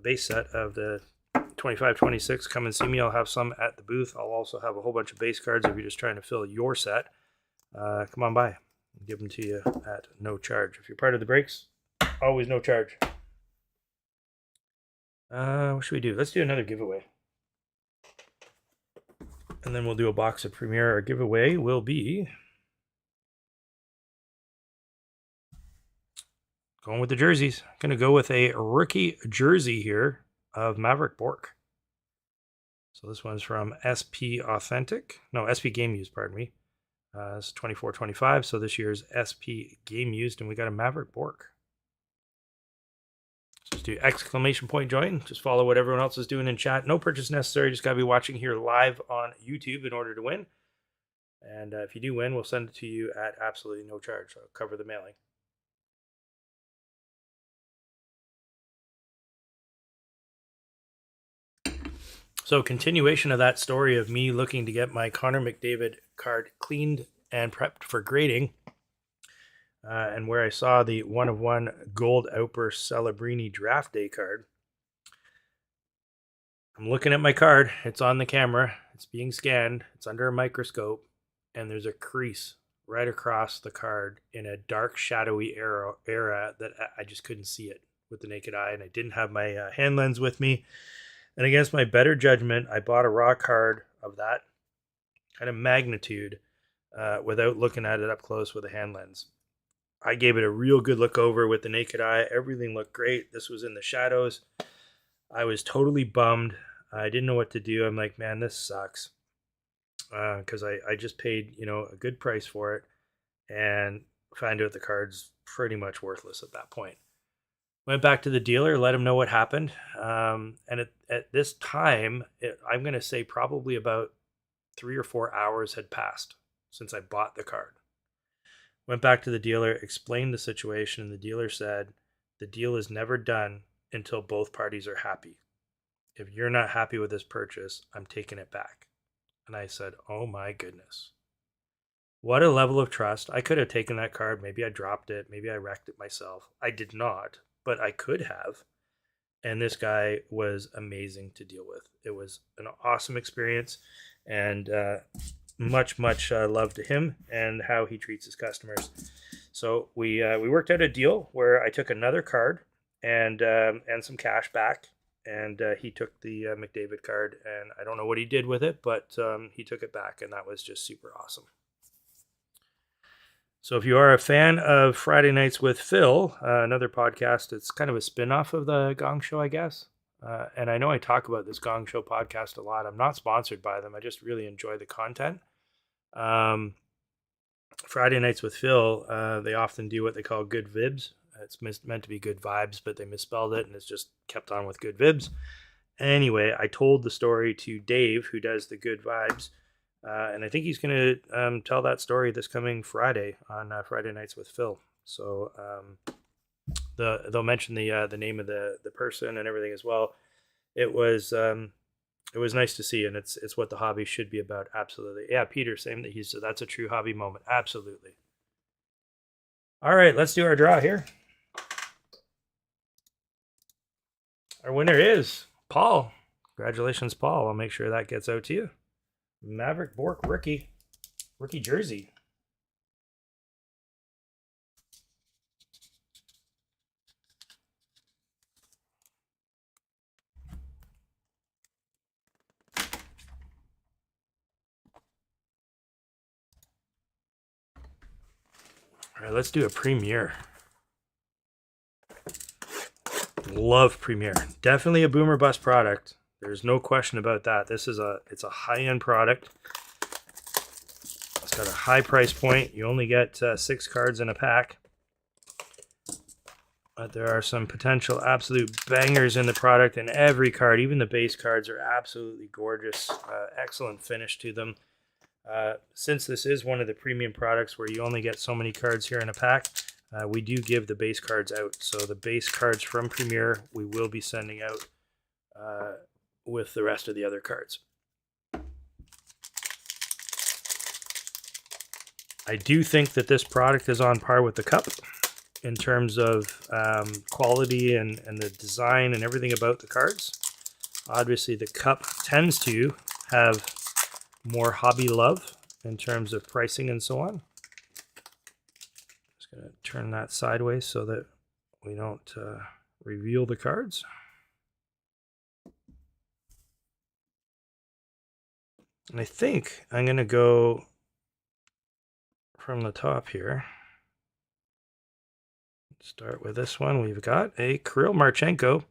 base set of the 25-26, come and see me. I'll have some at the booth. I'll also have a whole bunch of base cards if you're just trying to fill your set. Come on by. I'll give them to you at no charge. If you're part of the breaks, always no charge. What should we do? Let's do another giveaway. And then we'll do a box of Premier. Our giveaway will be going with the jerseys. Going to go with a rookie jersey here of Maverick Bork. So this one's from SP Game Used, pardon me. It's 24-25, so this year's SP Game Used, and we got a Maverick Bork. So just do exclamation point join. Just follow what everyone else is doing in chat. No purchase necessary. Just got to be watching here live on YouTube in order to win. And if you do win, we'll send it to you at absolutely no charge. So I'll cover the mailing. So continuation of that story of me looking to get my Connor McDavid card cleaned and prepped for grading. And where I saw the 1/1 Gold Outburst Celebrini Draft Day card. I'm looking at my card. It's on the camera. It's being scanned. It's under a microscope. And there's a crease right across the card in a dark, shadowy area that I just couldn't see it with the naked eye. And I didn't have my hand lens with me. And against my better judgment, I bought a raw card of that kind of magnitude without looking at it up close with a hand lens. I gave it a real good look over with the naked eye. Everything looked great. This was in the shadows. I was totally bummed. I didn't know what to do. I'm like, man, this sucks. Because I just paid, a good price for it and found out the card's pretty much worthless at that point. Went back to the dealer, let him know what happened. And at this time, I'm going to say probably about 3 or 4 hours had passed since I bought the card. Went back to the dealer, explained the situation, and the dealer said, the deal is never done until both parties are happy. If you're not happy with this purchase, I'm taking it back. And I said, oh my goodness. What a level of trust. I could have taken that card. Maybe I dropped it. Maybe I wrecked it myself. I did not, but I could have. and this guy was amazing to deal with. It was an awesome experience, and much love to him and how he treats his customers. So we worked out a deal where I took another card and some cash back, and he took the McDavid card, and I don't know what he did with it, but he took it back, and that was just super awesome. So if you are a fan of Friday Nights with Phil, another podcast, it's kind of a spin-off of the Gong Show, I guess. And I know I talk about this Gong Show podcast a lot. I'm not sponsored by them. I just really enjoy the content. Friday Nights with Phil, they often do what they call good vibes. It's meant to be good vibes, but they misspelled it, and it's just kept on with good vibes. Anyway, I told the story to Dave, who does the good vibes. And I think he's going to tell that story this coming Friday on Friday Nights with Phil. So they'll mention the name of the person and everything as well. It was nice to see, and it's what the hobby should be about. Absolutely, yeah. Peter saying that that's a true hobby moment. Absolutely. All right, let's do our draw here. Our winner is Paul. Congratulations, Paul. I'll make sure that gets out to you. Maverick Bork rookie jersey. All right, let's do a Premier. Love Premier. Definitely a boomer bust product. There's no question about that. It's a high-end product. It's got a high price point. You only get 6 cards in a pack. But there are some potential absolute bangers in the product, and every card, even the base cards, are absolutely gorgeous. Excellent finish to them. Since this is one of the premium products where you only get so many cards here in a pack, we do give the base cards out. So the base cards from Premier, we will be sending out with the rest of the other cards. I do think that this product is on par with the cup in terms of quality and the design and everything about the cards. Obviously, the cup tends to have more hobby love in terms of pricing and so on. Just going to turn that sideways so that we don't reveal the cards. And I think I'm going to go from the top here. Start with this one. We've got a Kirill Marchenko.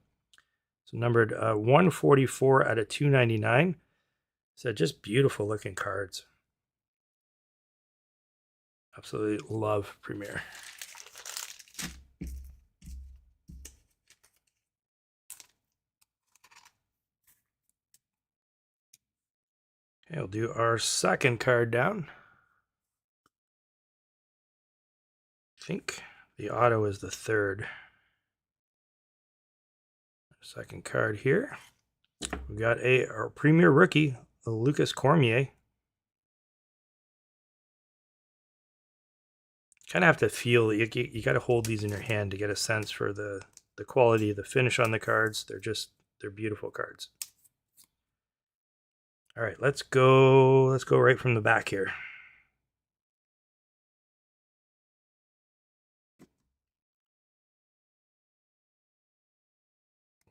It's numbered 144 out of 299. So just beautiful looking cards. Absolutely love Premier. Okay, we'll do our second card down. I think the auto is the third. Second card here. We've got our Premier rookie, Lucas Cormier. Kind of have to feel, you got to hold these in your hand to get a sense for the quality of the finish on the cards. They're beautiful cards. All right, let's go right from the back here.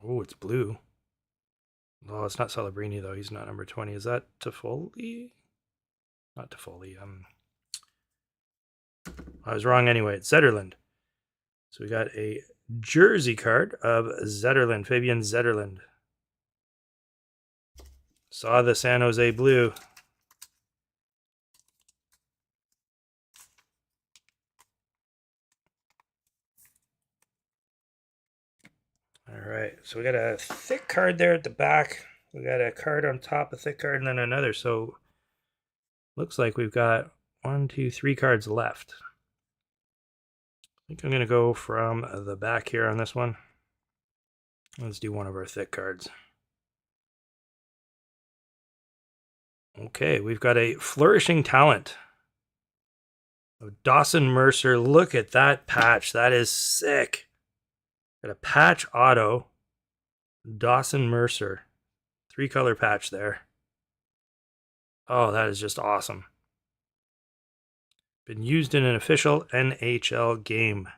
Oh, it's blue. Oh, it's not Celebrini, though. He's not number 20. Is that Toffoli? Not Toffoli. I was wrong anyway. It's Zetterlund. So we got a jersey card of Zetterlund, Fabian Zetterlund. Saw the San Jose blue. All right, so we got a thick card there at the back. We got a card on top, a thick card, and then another. So looks like we've got 1, 2, 3 cards left. I think I'm going to go from the back here on this one. Let's do one of our thick cards. Okay, we've got a Flourishing Talent of Dawson Mercer. Look at that patch. That is sick. Got a patch auto Dawson Mercer. 3-color patch there. Oh, that is just awesome. Been used in an official NHL game.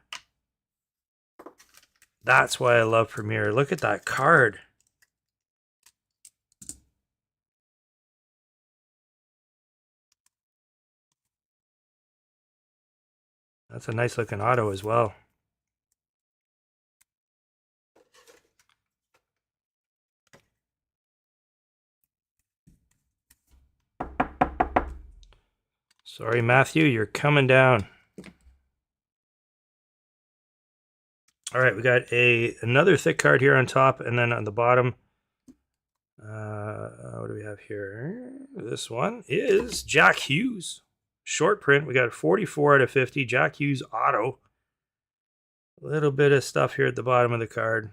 That's why I love Premier. Look at that card. That's a nice looking auto as well. Sorry, Matthew, you're coming down. All right, we got another thick card here on top, and then on the bottom, what do we have here? This one is Jack Hughes. Short print. We got 44 out of 50. Jack Hughes auto. A little bit of stuff here at the bottom of the card.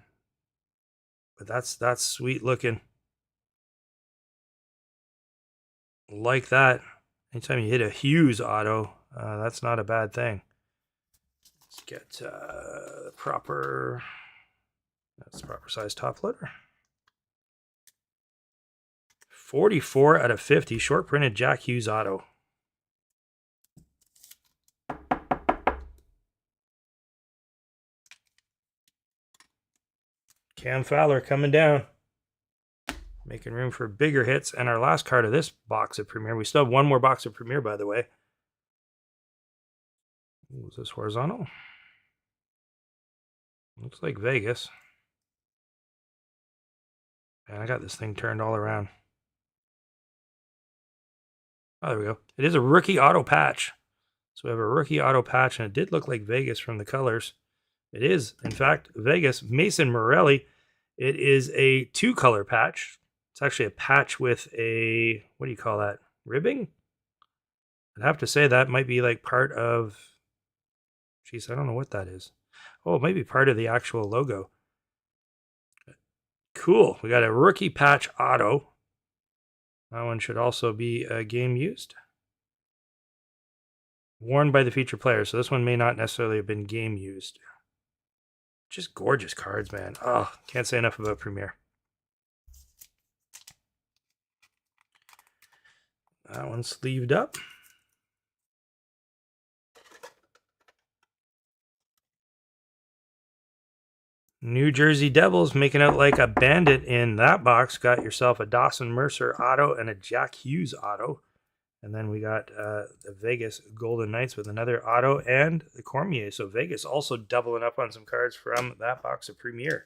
But that's sweet looking. Like that. Anytime you hit a Hughes auto, that's not a bad thing. Let's get the proper... That's the proper size top loader. 44 out of 50. Short printed Jack Hughes auto. Cam Fowler coming down. Making room for bigger hits. And our last card of this box of Premier. We still have one more box of Premier, by the way. Ooh, is this horizontal? Looks like Vegas. And I got this thing turned all around. Oh, there we go. It is a rookie auto patch. So we have a rookie auto patch, and it did look like Vegas from the colors. It is, in fact, Vegas. Mason Morelli. It is a 2-color patch. It's actually a patch with a, what do you call that? Ribbing? I'd have to say that might be like part of, geez, I don't know what that is. Oh, it might be part of the actual logo. Cool. We got a rookie patch auto. That one should also be game used. Worn by the featured player. So this one may not necessarily have been game used. Just gorgeous cards, man. Oh, can't say enough about Premier. That one's sleeved up. New Jersey Devils making out like a bandit in that box. Got yourself a Dawson Mercer auto and a Jack Hughes auto. And then we got the Vegas Golden Knights with another auto and the Cormier. So Vegas also doubling up on some cards from that box of Premier.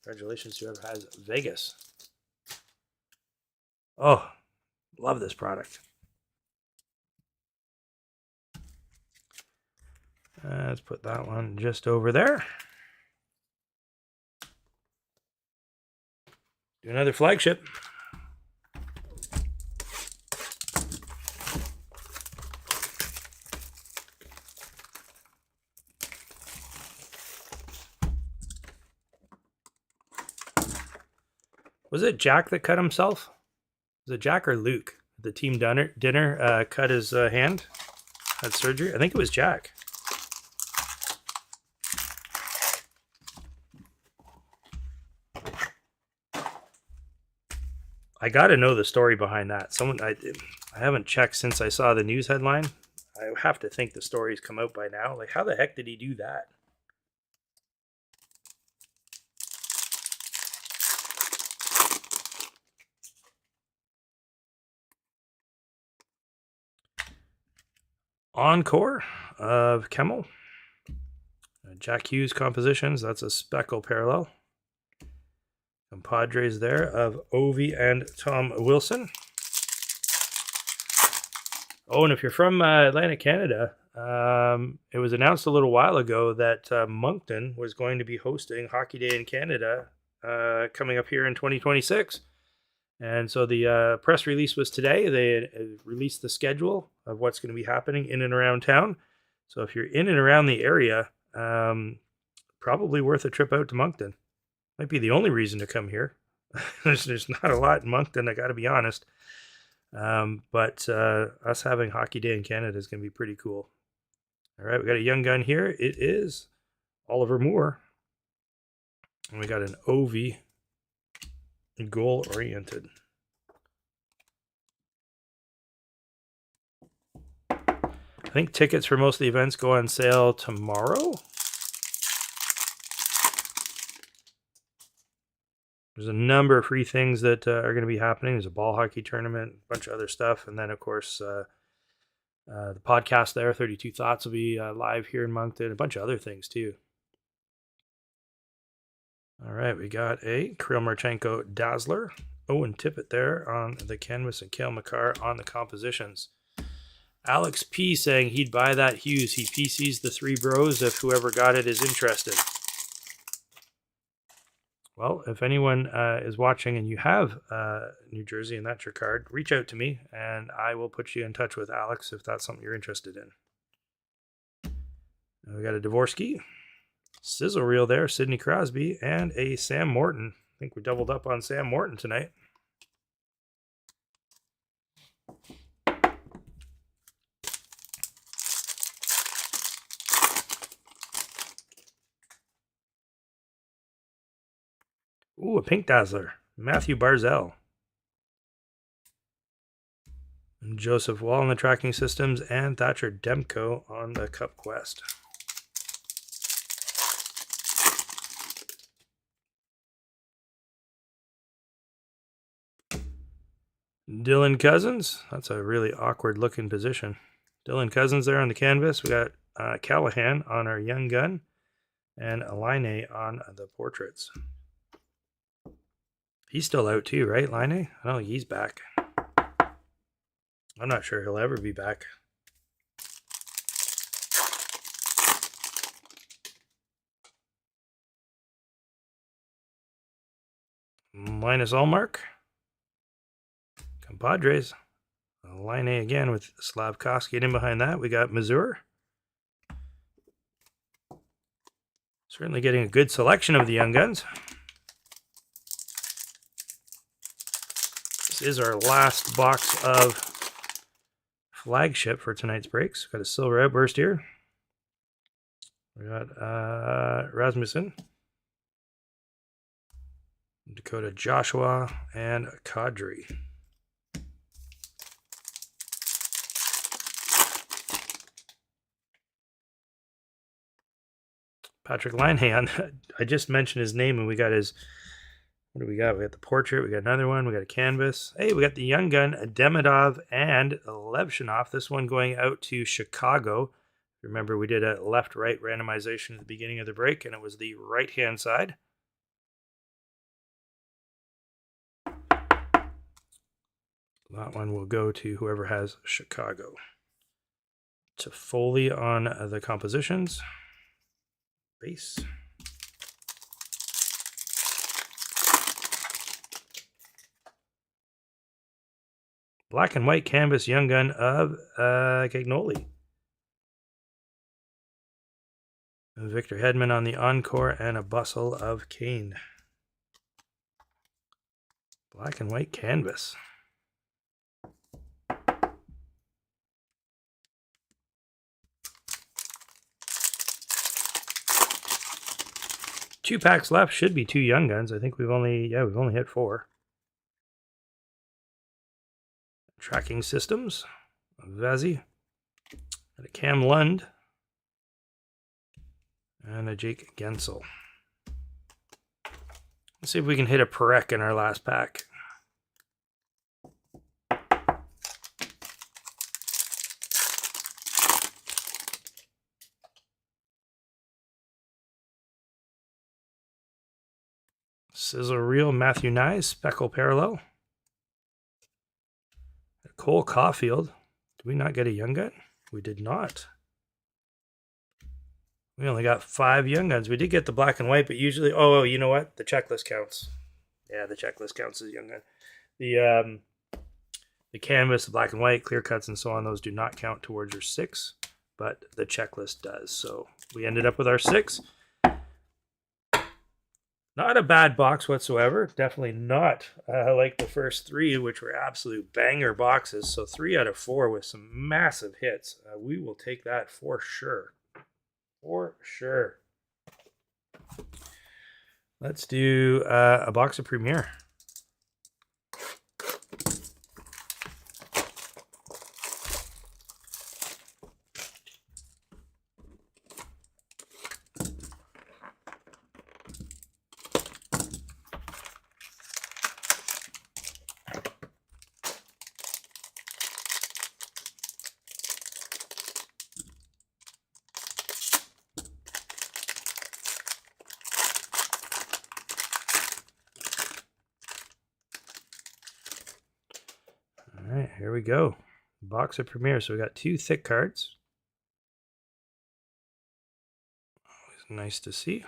Congratulations to whoever has Vegas. Oh, love this product. Let's put that one just over there. Do another flagship. Was it Jack that cut himself? Was it Jack or Luke? The team dinner cut his hand, had surgery. I think it was Jack. I got to know the story behind that. I haven't checked since I saw the news headline. I have to think the story's come out by now. Like, how the heck did he do that? Encore of Kemmel. Jack Hughes compositions. That's a speckle parallel. Some Padres there of Ovi and Tom Wilson. Oh, and if you're from Atlantic Canada, it was announced a little while ago that Moncton was going to be hosting Hockey Day in Canada coming up here in 2026. And so the press release was today. They released the schedule of what's going to be happening in and around town. So if you're in and around the area, probably worth a trip out to Moncton. Might be the only reason to come here. There's not a lot in Moncton, I got to be honest. But us having Hockey Day in Canada is going to be pretty cool. All right, we got a young gun here. It is Oliver Moore. And we got an Ovi goal-oriented. I think tickets for most of the events go on sale tomorrow. There's a number of free things that are going to be happening. There's a ball hockey tournament, a bunch of other stuff. And then, of course, the podcast there, 32 Thoughts, will be live here in Moncton. A bunch of other things, too. All right, we got a Kirill Marchenko Dazzler. Owen Tippett there on the canvas and Cale Makar on the compositions. Alex P saying he'd buy that Hughes. He PCs the three bros if whoever got it is interested. Well, if anyone is watching and you have New Jersey and that's your card, reach out to me and I will put you in touch with Alex if that's something you're interested in. We got a Dvorsky, sizzle reel there, Sidney Crosby, and a Sam Morton. I think we doubled up on Sam Morton tonight. Ooh, a pink Dazzler. Matthew Barzell. And Joseph Wall on the tracking systems and Thatcher Demko on the Cup Quest. Dylan Cousins. That's a really awkward looking position. Dylan Cousins there on the canvas. We got Callahan on our young gun and Laine on the portraits. He's still out too, right, Laine? I don't think he's back. I'm not sure he'll ever be back. Linus Allmark. Compadres. Laine again with Slavkovsky. And in behind that, we got Mazur. Certainly getting a good selection of the young guns. This is our last box of flagship for tonight's breaks. Got a silver outburst here. We got Rasmussen, Dakota Joshua, and Kadri. Patrick Linehan. I just mentioned his name and we got his... What do we got? We got the portrait. We got another one. We got a canvas. Hey, we got the young gun, Demidov and Levshinov. This one going out to Chicago. Remember, we did a left-right randomization at the beginning of the break, and it was the right-hand side. That one will go to whoever has Chicago. To Foley on the compositions. Base. Black and white canvas young gun of Cagnoli. Victor Hedman on the encore and a bustle of Kane. Black and white canvas. Two packs left. Should be two young guns. I think we've only hit 4. Tracking systems. Vazzy. And a Cam Lund. And a Jake Gensel. Let's see if we can hit a Perek in our last pack. Sizzle Reel, Matthew Nye, Speckle Parallel. Cole Caulfield. Did we not get a young gun? We did not. We only got 5 young guns. We did get the black and white, but usually... Oh, you know what? The checklist counts. Yeah, the checklist counts as a young gun. The canvas, the black and white, clear cuts, and so on, those do not count towards your 6, but the checklist does. So we ended up with our 6. Not a bad box whatsoever. Definitely not like the first 3, which were absolute banger boxes. So 3 out of 4 with some massive hits. We will take that for sure. For sure. Let's do a box of Premier. here we go. Box of Premier. So we got 2 thick cards. Always nice to see.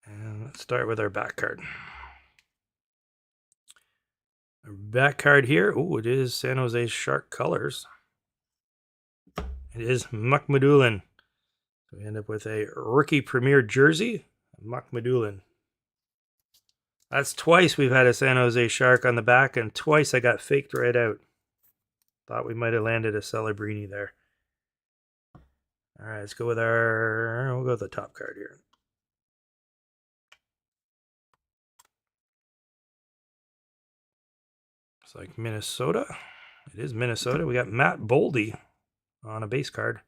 And let's start with our back card. Our back card here. Oh, it is San Jose Shark colors. It is Mukhamadullin. So we end up with a rookie Premier jersey. Mukhamadullin. That's twice we've had a San Jose Shark on the back, and twice I got faked right out. Thought we might have landed a Celebrini there. All right, let's go with we'll go with the top card here. It's like Minnesota. It is Minnesota. We got Matt Boldy on a base card.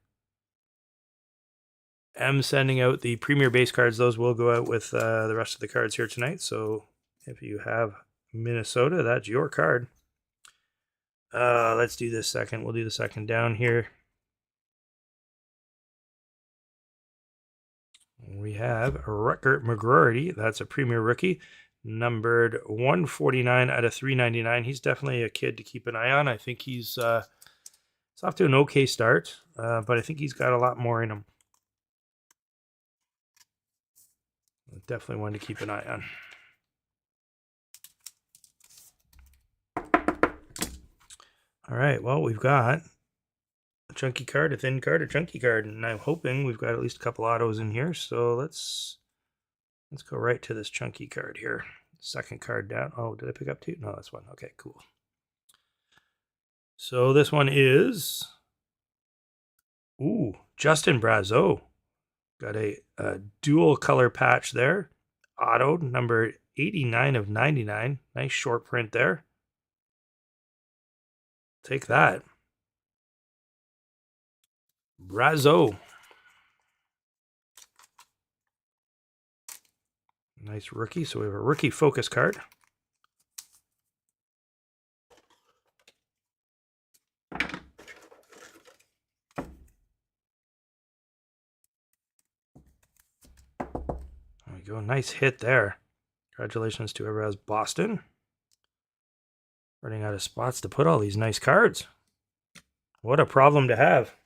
I'm sending out the Premier base cards. Those will go out with the rest of the cards here tonight. So if you have Minnesota, that's your card. Let's do this second. We'll do the second down here. We have Rutger McGroarty. That's a Premier rookie, numbered 149 out of 399. He's definitely a kid to keep an eye on. I think he's off to an okay start, but I think he's got a lot more in him. Definitely one to keep an eye on. All right, well, we've got a chunky card, a thin card, a chunky card, and I'm hoping we've got at least a couple autos in here. So let's go right to this chunky card here. Second card down. Oh, did I pick up 2? No, that's 1. Okay, cool. So this one is Justin Brazeau. Got a dual color patch there. Auto number 89 of 99. Nice short print there. Take that. Brazeau. Nice rookie. So we have a rookie focus card. There we go. Nice hit there. Congratulations to whoever has Boston. Running out of spots to put all these nice cards. What a problem to have.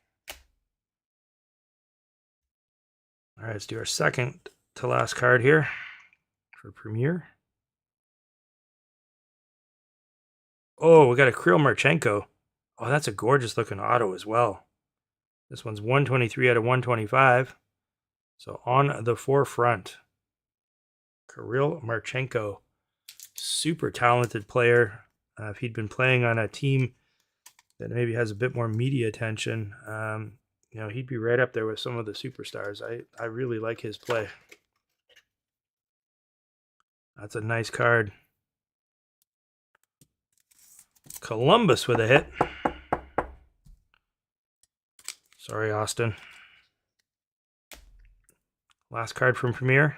All right, let's do our second to last card here for Premier. Oh, we got a Kirill Marchenko. Oh, that's a gorgeous looking auto as well. This one's 123 out of 125. So on the forefront, Kirill Marchenko. Super talented player. If he'd been playing on a team that maybe has a bit more media attention, he'd be right up there with some of the superstars. I really like his play. That's a nice card. Columbus with a hit. Sorry, Austin. Last card from Premier.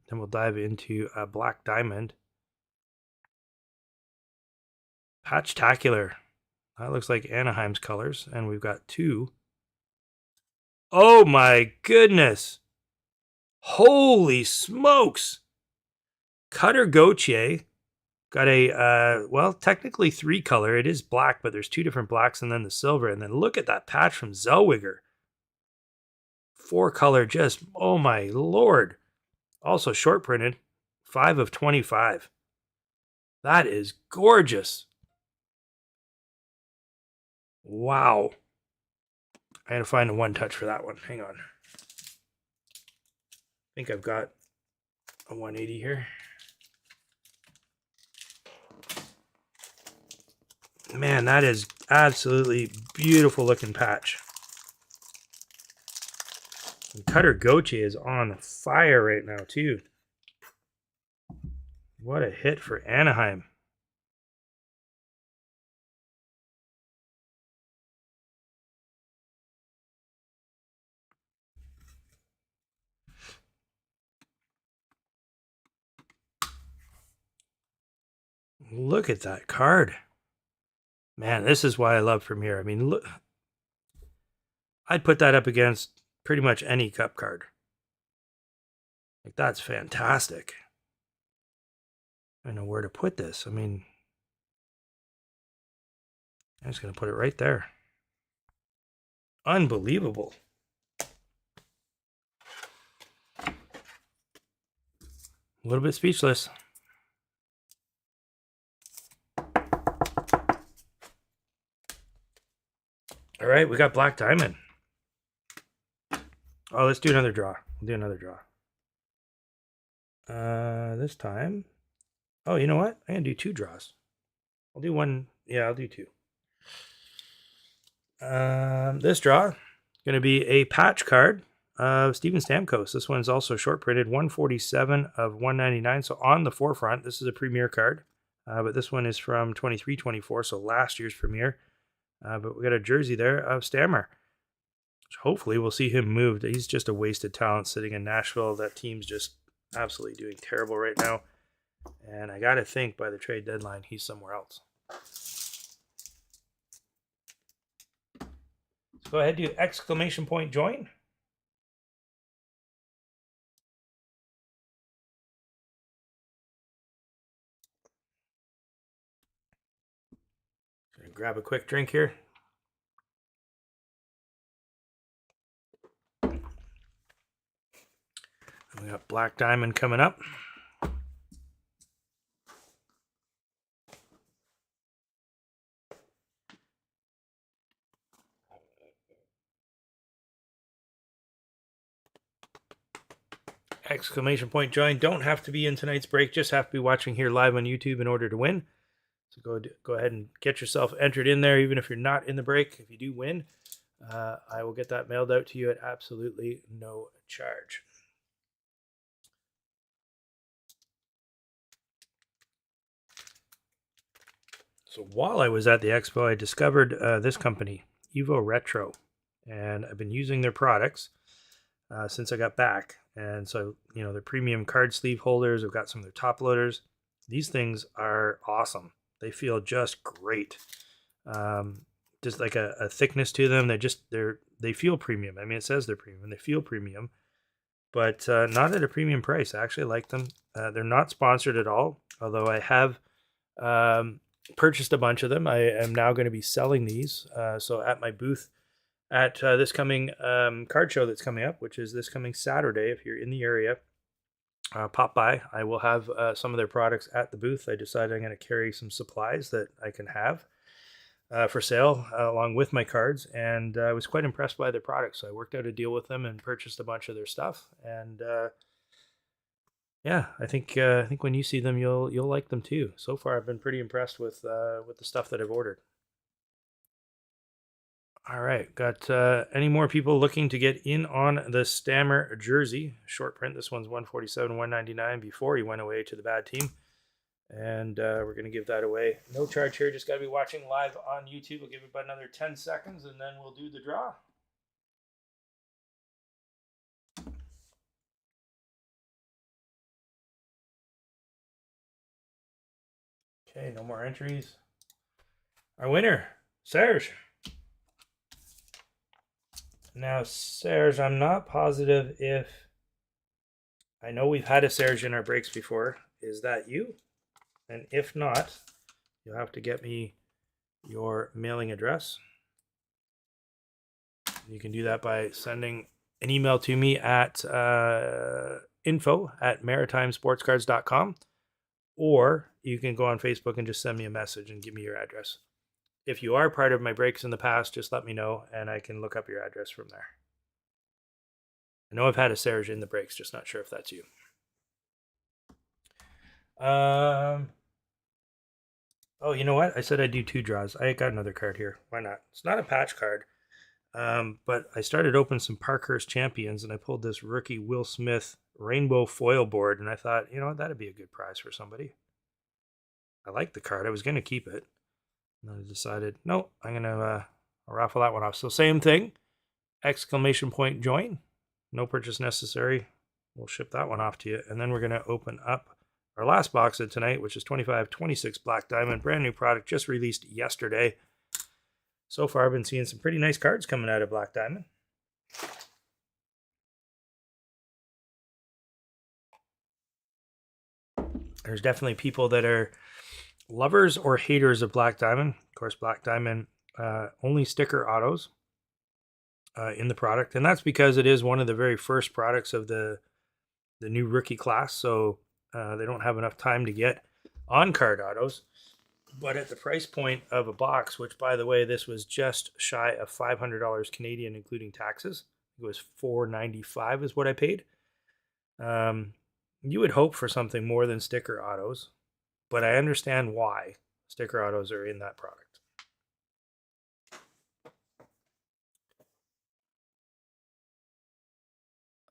Then we'll dive into a Black Diamond. Patchtacular. That looks like Anaheim's colors. And we've got 2. Oh my goodness. Holy smokes. Cutter Gauthier. Got a, technically 3 color. It is black, but there's 2 different blacks and then the silver. And then look at that patch from Zellweger. 4 color, just, oh my lord. Also short printed. 5 of 25. That is gorgeous. Wow. I had to find a 1 touch for that one. Hang on. I think I've got a 180 here. Man, that is absolutely beautiful looking patch. And Cutter Gauthier is on fire right now too. What a hit for Anaheim. Look at that card. Man, this is why I love Premier. I mean, look, I'd put that up against pretty much any cup card. Like, that's fantastic. I don't know where to put this. I mean, I'm just going to put it right there. Unbelievable. A little bit speechless. All right, we got Black Diamond. Oh, let's do another draw. We'll do another draw. This time. Oh, you know what? I'm going to do 2 draws. I'll do one. Yeah, I'll do 2. This draw going to be a patch card of Steven Stamkos. This one's also short printed, 147 of 199. So on the forefront, this is a premier card, but this one is from 23-24, so last year's premier. But we got a jersey there of Stammer. Hopefully we'll see him moved. He's just a wasted talent sitting in Nashville. That team's just absolutely doing terrible right now. And I got to think by the trade deadline, he's somewhere else. So go ahead, do exclamation point join. Grab a quick drink here. We got Black Diamond coming up. Exclamation point join. Don't have to be in tonight's break. Just have to be watching here live on YouTube in order to win. So go ahead and get yourself entered in there, even if you're not in the break. If you do win, I will get that mailed out to you at absolutely no charge. So while I was at the expo, I discovered this company, Evo Retro, and I've been using their products since I got back. And so, you know, their premium card sleeve holders, I've got some of their top loaders. These things are awesome. They feel just great. Just like a thickness to them. They feel premium. I mean, it says they're premium. They feel premium, but not at a premium price. I actually like them. They're not sponsored at all, although I have purchased a bunch of them. I am now going to be selling these. So at my booth at this coming card show that's coming up, which is this coming Saturday, if you're in the area, pop by. I will have some of their products at the booth. I decided I'm going to carry some supplies that I can have for sale along with my cards, and I was quite impressed by their products. So I worked out a deal with them and purchased a bunch of their stuff. And yeah, I think when you see them, you'll like them too. So far, I've been pretty impressed with the stuff that I've ordered. All right, got any more people looking to get in on the Stammer jersey short print? This one's 147, 199 before he went away to the bad team, and we're gonna give that away. No charge here. Just got to be watching live on YouTube. We'll give it about another 10 seconds, and then we'll do the draw. Okay, no more entries. Our winner, Serge. Now, Serge, I'm not positive if... I know we've had a Serge in our breaks before. Is that you? And if not, you'll have to get me your mailing address. You can do that by sending an email to me at info@maritimesportscards.com, or you can go on Facebook and just send me a message and give me your address. If you are part of my breaks in the past, just let me know and I can look up your address from there. I know I've had a Serge in the breaks, just not sure if that's you. Oh, you know what? I said I'd do 2 draws. I got another card here. Why not? It's not a patch card, but I started opening some Parkhurst Champions and I pulled this rookie Will Smith rainbow foil board, and I thought, you know what, that'd be a good prize for somebody. I like the card. I was going to keep it. And I decided, no, I'm going to raffle that one off. So same thing, exclamation point join. No purchase necessary. We'll ship that one off to you. And then we're going to open up our last box of tonight, which is 2526 Black Diamond. Brand new product, just released yesterday. So far, I've been seeing some pretty nice cards coming out of Black Diamond. There's definitely people that are lovers or haters of Black Diamond. Of course, Black Diamond only sticker autos in the product, and that's because it is one of the very first products of the new rookie class. So they don't have enough time to get on card autos. But at the price point of a box, which by the way, this was just shy of $500 Canadian, including taxes. It was $495 is what I paid. You would hope for something more than sticker autos, but I understand why sticker autos are in that product.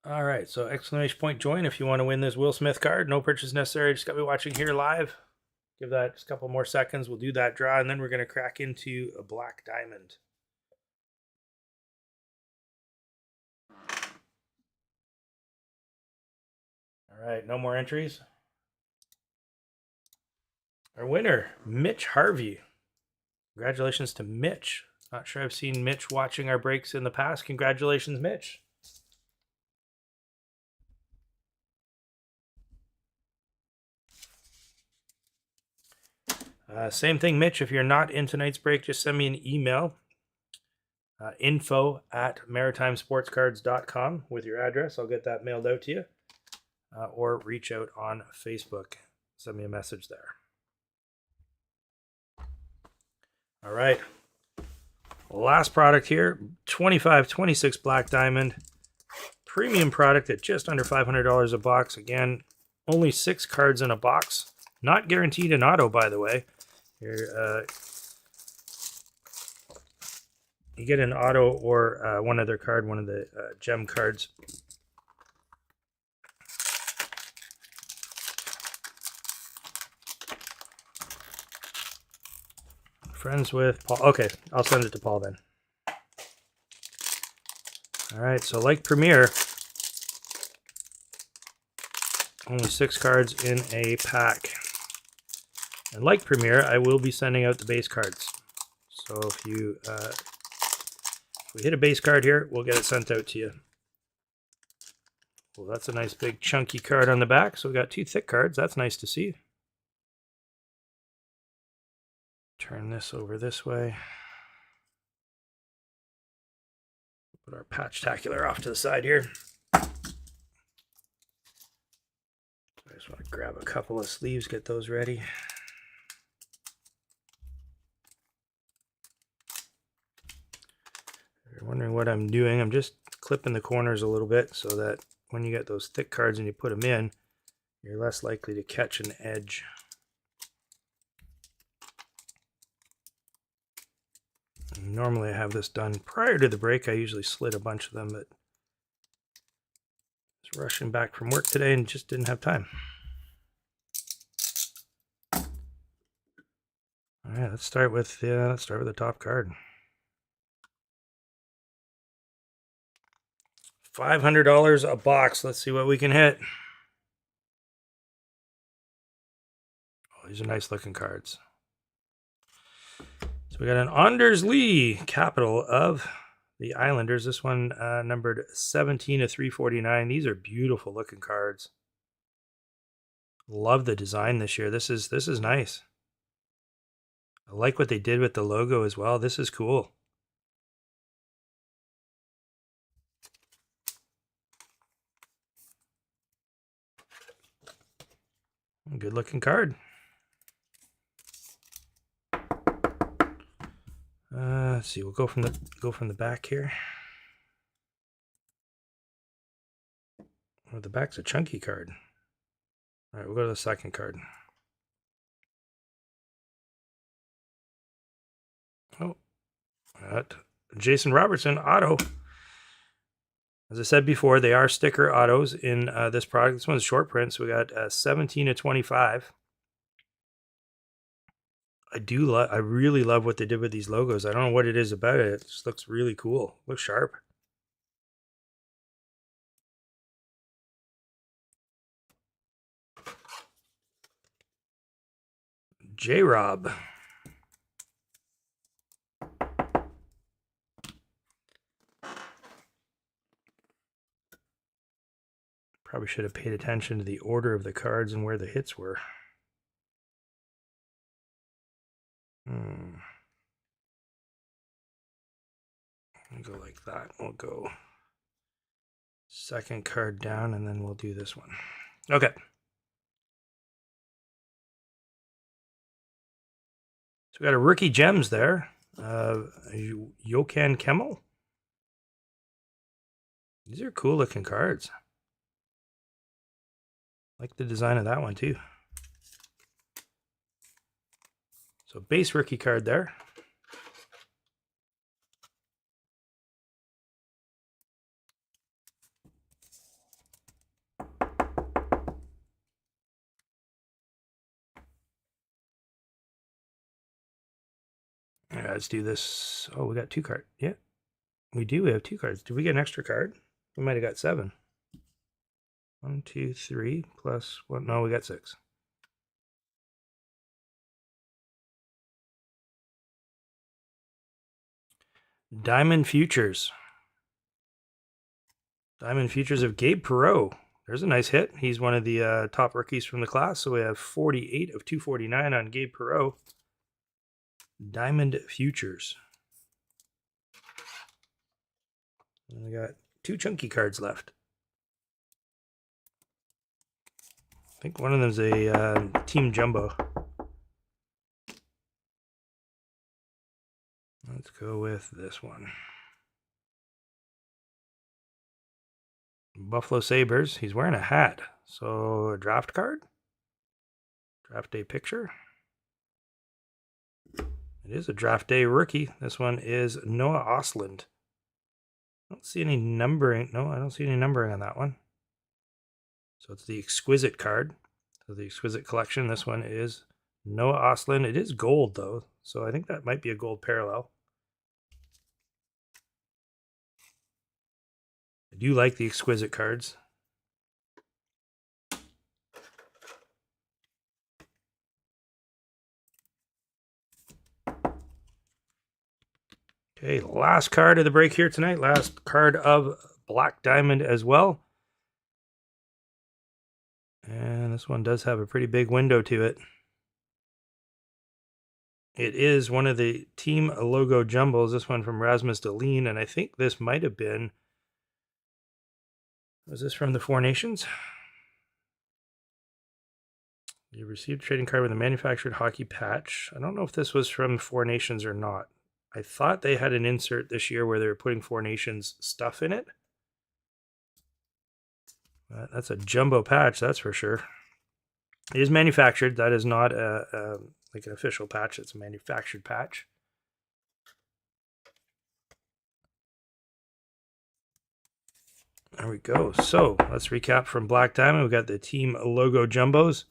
All right, so exclamation point join if you want to win this Will Smith card. No purchase necessary. Just got me watching here live. Give that just a couple more seconds. We'll do that draw, and then we're going to crack into a Black Diamond. All right, no more entries. Our winner, Mitch Harvey. Congratulations to Mitch. Not sure I've seen Mitch watching our breaks in the past. Congratulations, Mitch. Same thing, Mitch. If you're not in tonight's break, just send me an email. info@maritimesportscards.com with your address. I'll get that mailed out to you. Or reach out on Facebook. Send me a message there. All right. Last product here, 2526 Black Diamond. Premium product at just under $500 a box. Again, only 6 cards in a box. Not guaranteed an auto, by the way. Here, you get an auto or one other card, one of the gem cards. Friends with Paul. Okay, I'll send it to Paul then. All right, so like Premier, only 6 cards in a pack. And like Premier, I will be sending out the base cards. So if you if we hit a base card here, we'll get it sent out to you. Well, that's a nice big chunky card on the back. So we got 2 thick cards. That's nice to see. Turn this over this way. Put our patch-tacular off to the side here. I just want to grab a couple of sleeves, get those ready. If you're wondering what I'm doing, I'm just clipping the corners a little bit so that when you get those thick cards and you put them in, you're less likely to catch an edge. Normally I have this done prior to the break. I usually slit a bunch of them, but I was rushing back from work today and just didn't have time. All right, let's start with the top card. $500 a box. Let's see what we can hit. Oh, these are nice looking cards. So we got an Anders Lee, capital of the Islanders. This one numbered 17/349. These are beautiful looking cards. Love the design this year. This is nice. I like what they did with the logo as well. This is cool. Good looking card. Let's see. We'll go from the back here. Oh, the back's a chunky card. All right, we'll go to the second card. Oh, that Jason Robertson auto. As I said before, they are sticker autos in this product. This one's short print, so we got 17/25. I really love what they did with these logos. I don't know what it is about it. It just looks really cool. Looks sharp. J-Rob. Probably should have paid attention to the order of the cards and where the hits were. We'll go like that. We'll go second card down, and then we'll do this one. Okay. So we got a rookie gems there. Yokan Kemmel. These are cool looking cards. Like the design of that one too. So base rookie card there. All right, let's do this. Oh, we got 2 cards. Yeah, we do. We have 2 cards. Did we get an extra card? We might have got 7. 1, 2, 3 plus 1. No, we got 6. Diamond Futures. Diamond Futures of Gabe Perreault. There's a nice hit. He's one of the top rookies from the class. So we have 48 of 249 on Gabe Perreault. Diamond Futures. And we got 2 chunky cards left. I think one of them's a Team Jumbo. Let's go with this one. Buffalo Sabres. He's wearing a hat. So a draft card? Draft day picture? It is a draft day rookie. This one is Noah Ostlund. I don't see any numbering. No, I don't see any numbering on that one. So it's the Exquisite card. So the Exquisite collection. This one is Noah Ostlund. It is gold though. So I think that might be a gold parallel. I do like the Exquisite cards. Okay, last card of the break here tonight. Last card of Black Diamond as well. And this one does have a pretty big window to it. It is one of the team logo jumbles. This one from Rasmus Dahlin. And I think this might have been... Was this from the Four Nations? You received a trading card with a manufactured hockey patch. I don't know if this was from Four Nations or not. I thought they had an insert this year where they were putting Four Nations stuff in it. That's a jumbo patch, that's for sure. It is manufactured. That is not like an official patch. It's a manufactured patch. There we go. So let's recap from Black Diamond. We got the team logo jumbos.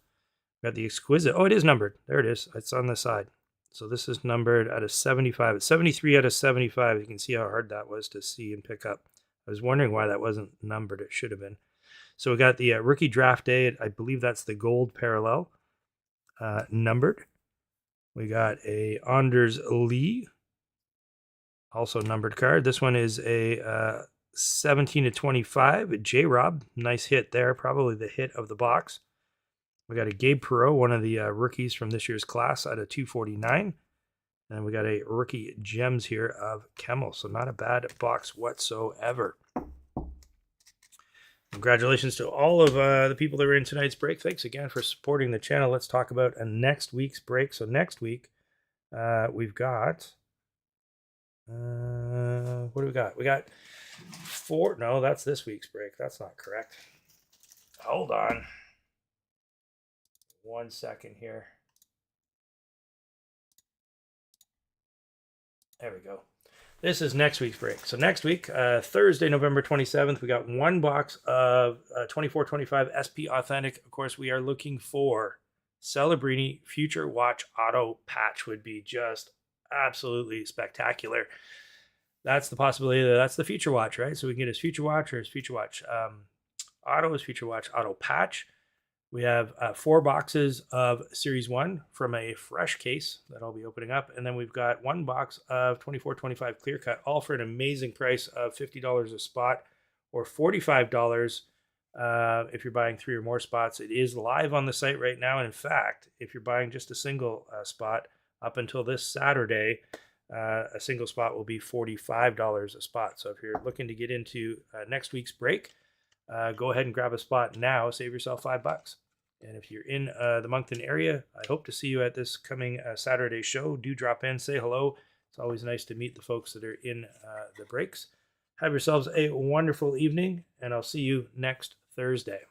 We got the Exquisite. Oh, it is numbered. There it is. It's on the side. So this is numbered out of 75. It's 73 out of 75. You can see how hard that was to see and pick up. I was wondering why that wasn't numbered. It should have been. So we got the rookie draft day. I believe that's the gold parallel numbered. We got a Anders Lee, also numbered card. This one is a 17 to 25. J-Rob, nice hit there. Probably the hit of the box. We got a Gabe Perreault, one of the rookies from this year's class out of 249. And we got a rookie gems here of Kemmel. So not a bad box whatsoever. Congratulations to all of the people that were in tonight's break. Thanks again for supporting the channel. Let's talk about next week's break. So next week, we've got... what do we got? We got 4... No, that's this week's break. That's not correct. Hold on. 1 second here. There we go. This is next week's break. So next week, Thursday, November 27th, we got 1 box of 2425 SP Authentic. Of course, we are looking for Celebrini Future Watch Auto Patch. Would be just absolutely spectacular. That's the possibility that that's the Future Watch, right? So we can get his Future Watch or his Future Watch Auto, his Future Watch Auto Patch. We have 4 boxes of Series 1 from a fresh case that I'll be opening up. And then we've got 1 box of 2425 Clear Cut, all for an amazing price of $50 a spot or $45 if you're buying 3 or more spots. It is live on the site right now. And in fact, if you're buying just a single spot, Up until this Saturday, a single spot will be $45 a spot. So if you're looking to get into next week's break, go ahead and grab a spot now. Save yourself $5. And if you're in the Moncton area, I hope to see you at this coming Saturday show. Do drop in, say hello. It's always nice to meet the folks that are in the breaks. Have yourselves a wonderful evening, and I'll see you next Thursday.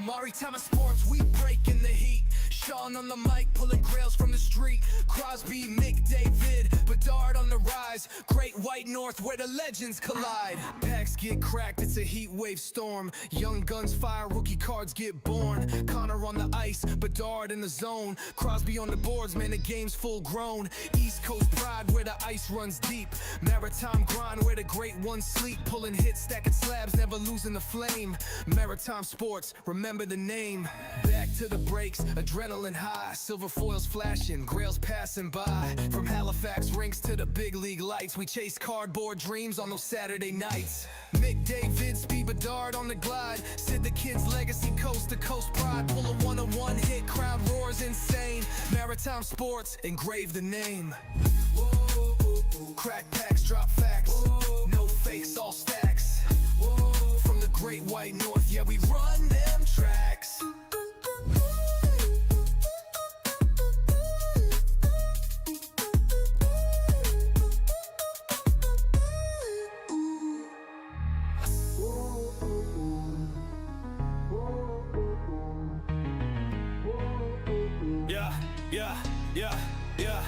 Maritime sports, we breaking the heat. Sean on the mic, pulling grails from the street. Crosby, Mick, David, Bedard on the rise. Great White North, where the legends collide. Packs get cracked, it's a heat wave storm. Young guns fire, rookie cards get born. Connor on the ice, Bedard in the zone. Crosby on the boards, man, the game's full grown. East Coast pride, where the ice runs deep. Maritime grind, where the great ones sleep. Pulling hits, stacking slabs, never losing the flame. Maritime sports, remember the name. Back to the breaks, adrenaline high. Silver foils flashing, grails passing by. From Halifax rinks to the big league lights, we chase cardboard dreams on those Saturday nights. Mick, David, Speed, Bedard on the glide. Sid the Kid's legacy, coast to coast pride. Pull a one-on-one hit, crowd roars insane. Maritime sports, engrave the name. Whoa, crack packs, drop facts. Whoa, no fakes, all stacks. Whoa, from the great white north, yeah, we run them tracks. Yeah.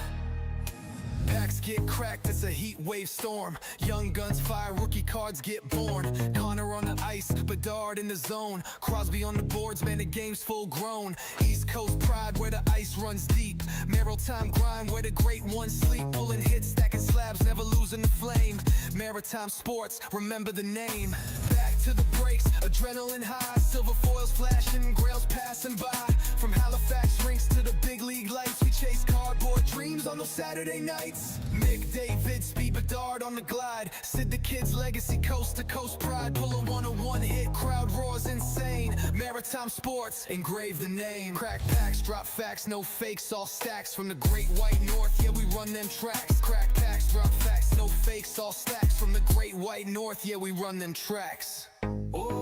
Packs get cracked, it's a heat wave storm. Young guns fire, rookie cards get born. Connor on the ice, Bedard in the zone. Crosby on the boards, man, the game's full grown. East Coast pride, where the ice runs deep. Maritime grind, where the great ones sleep. Pulling hits, stacking slabs, never losing the flame. Maritime sports, remember the name. Back to the breaks, adrenaline high. Silver foils flashing, grails passing by. From Halifax rinks to the big league lights, we chase cardboard dreams on those Saturday nights. Mick, David, Speed, Bedard on the glide. Sid the Kid's legacy, coast to coast pride. Pull a one-on-one hit, crowd roars insane. Maritime sports, engrave the name. Crack packs, drop facts, no fakes, all stacks. From the great white north, yeah, we run them tracks. Crack packs, drop facts, no fakes, all stacks. From the great white north, yeah, we run them tracks. Oh.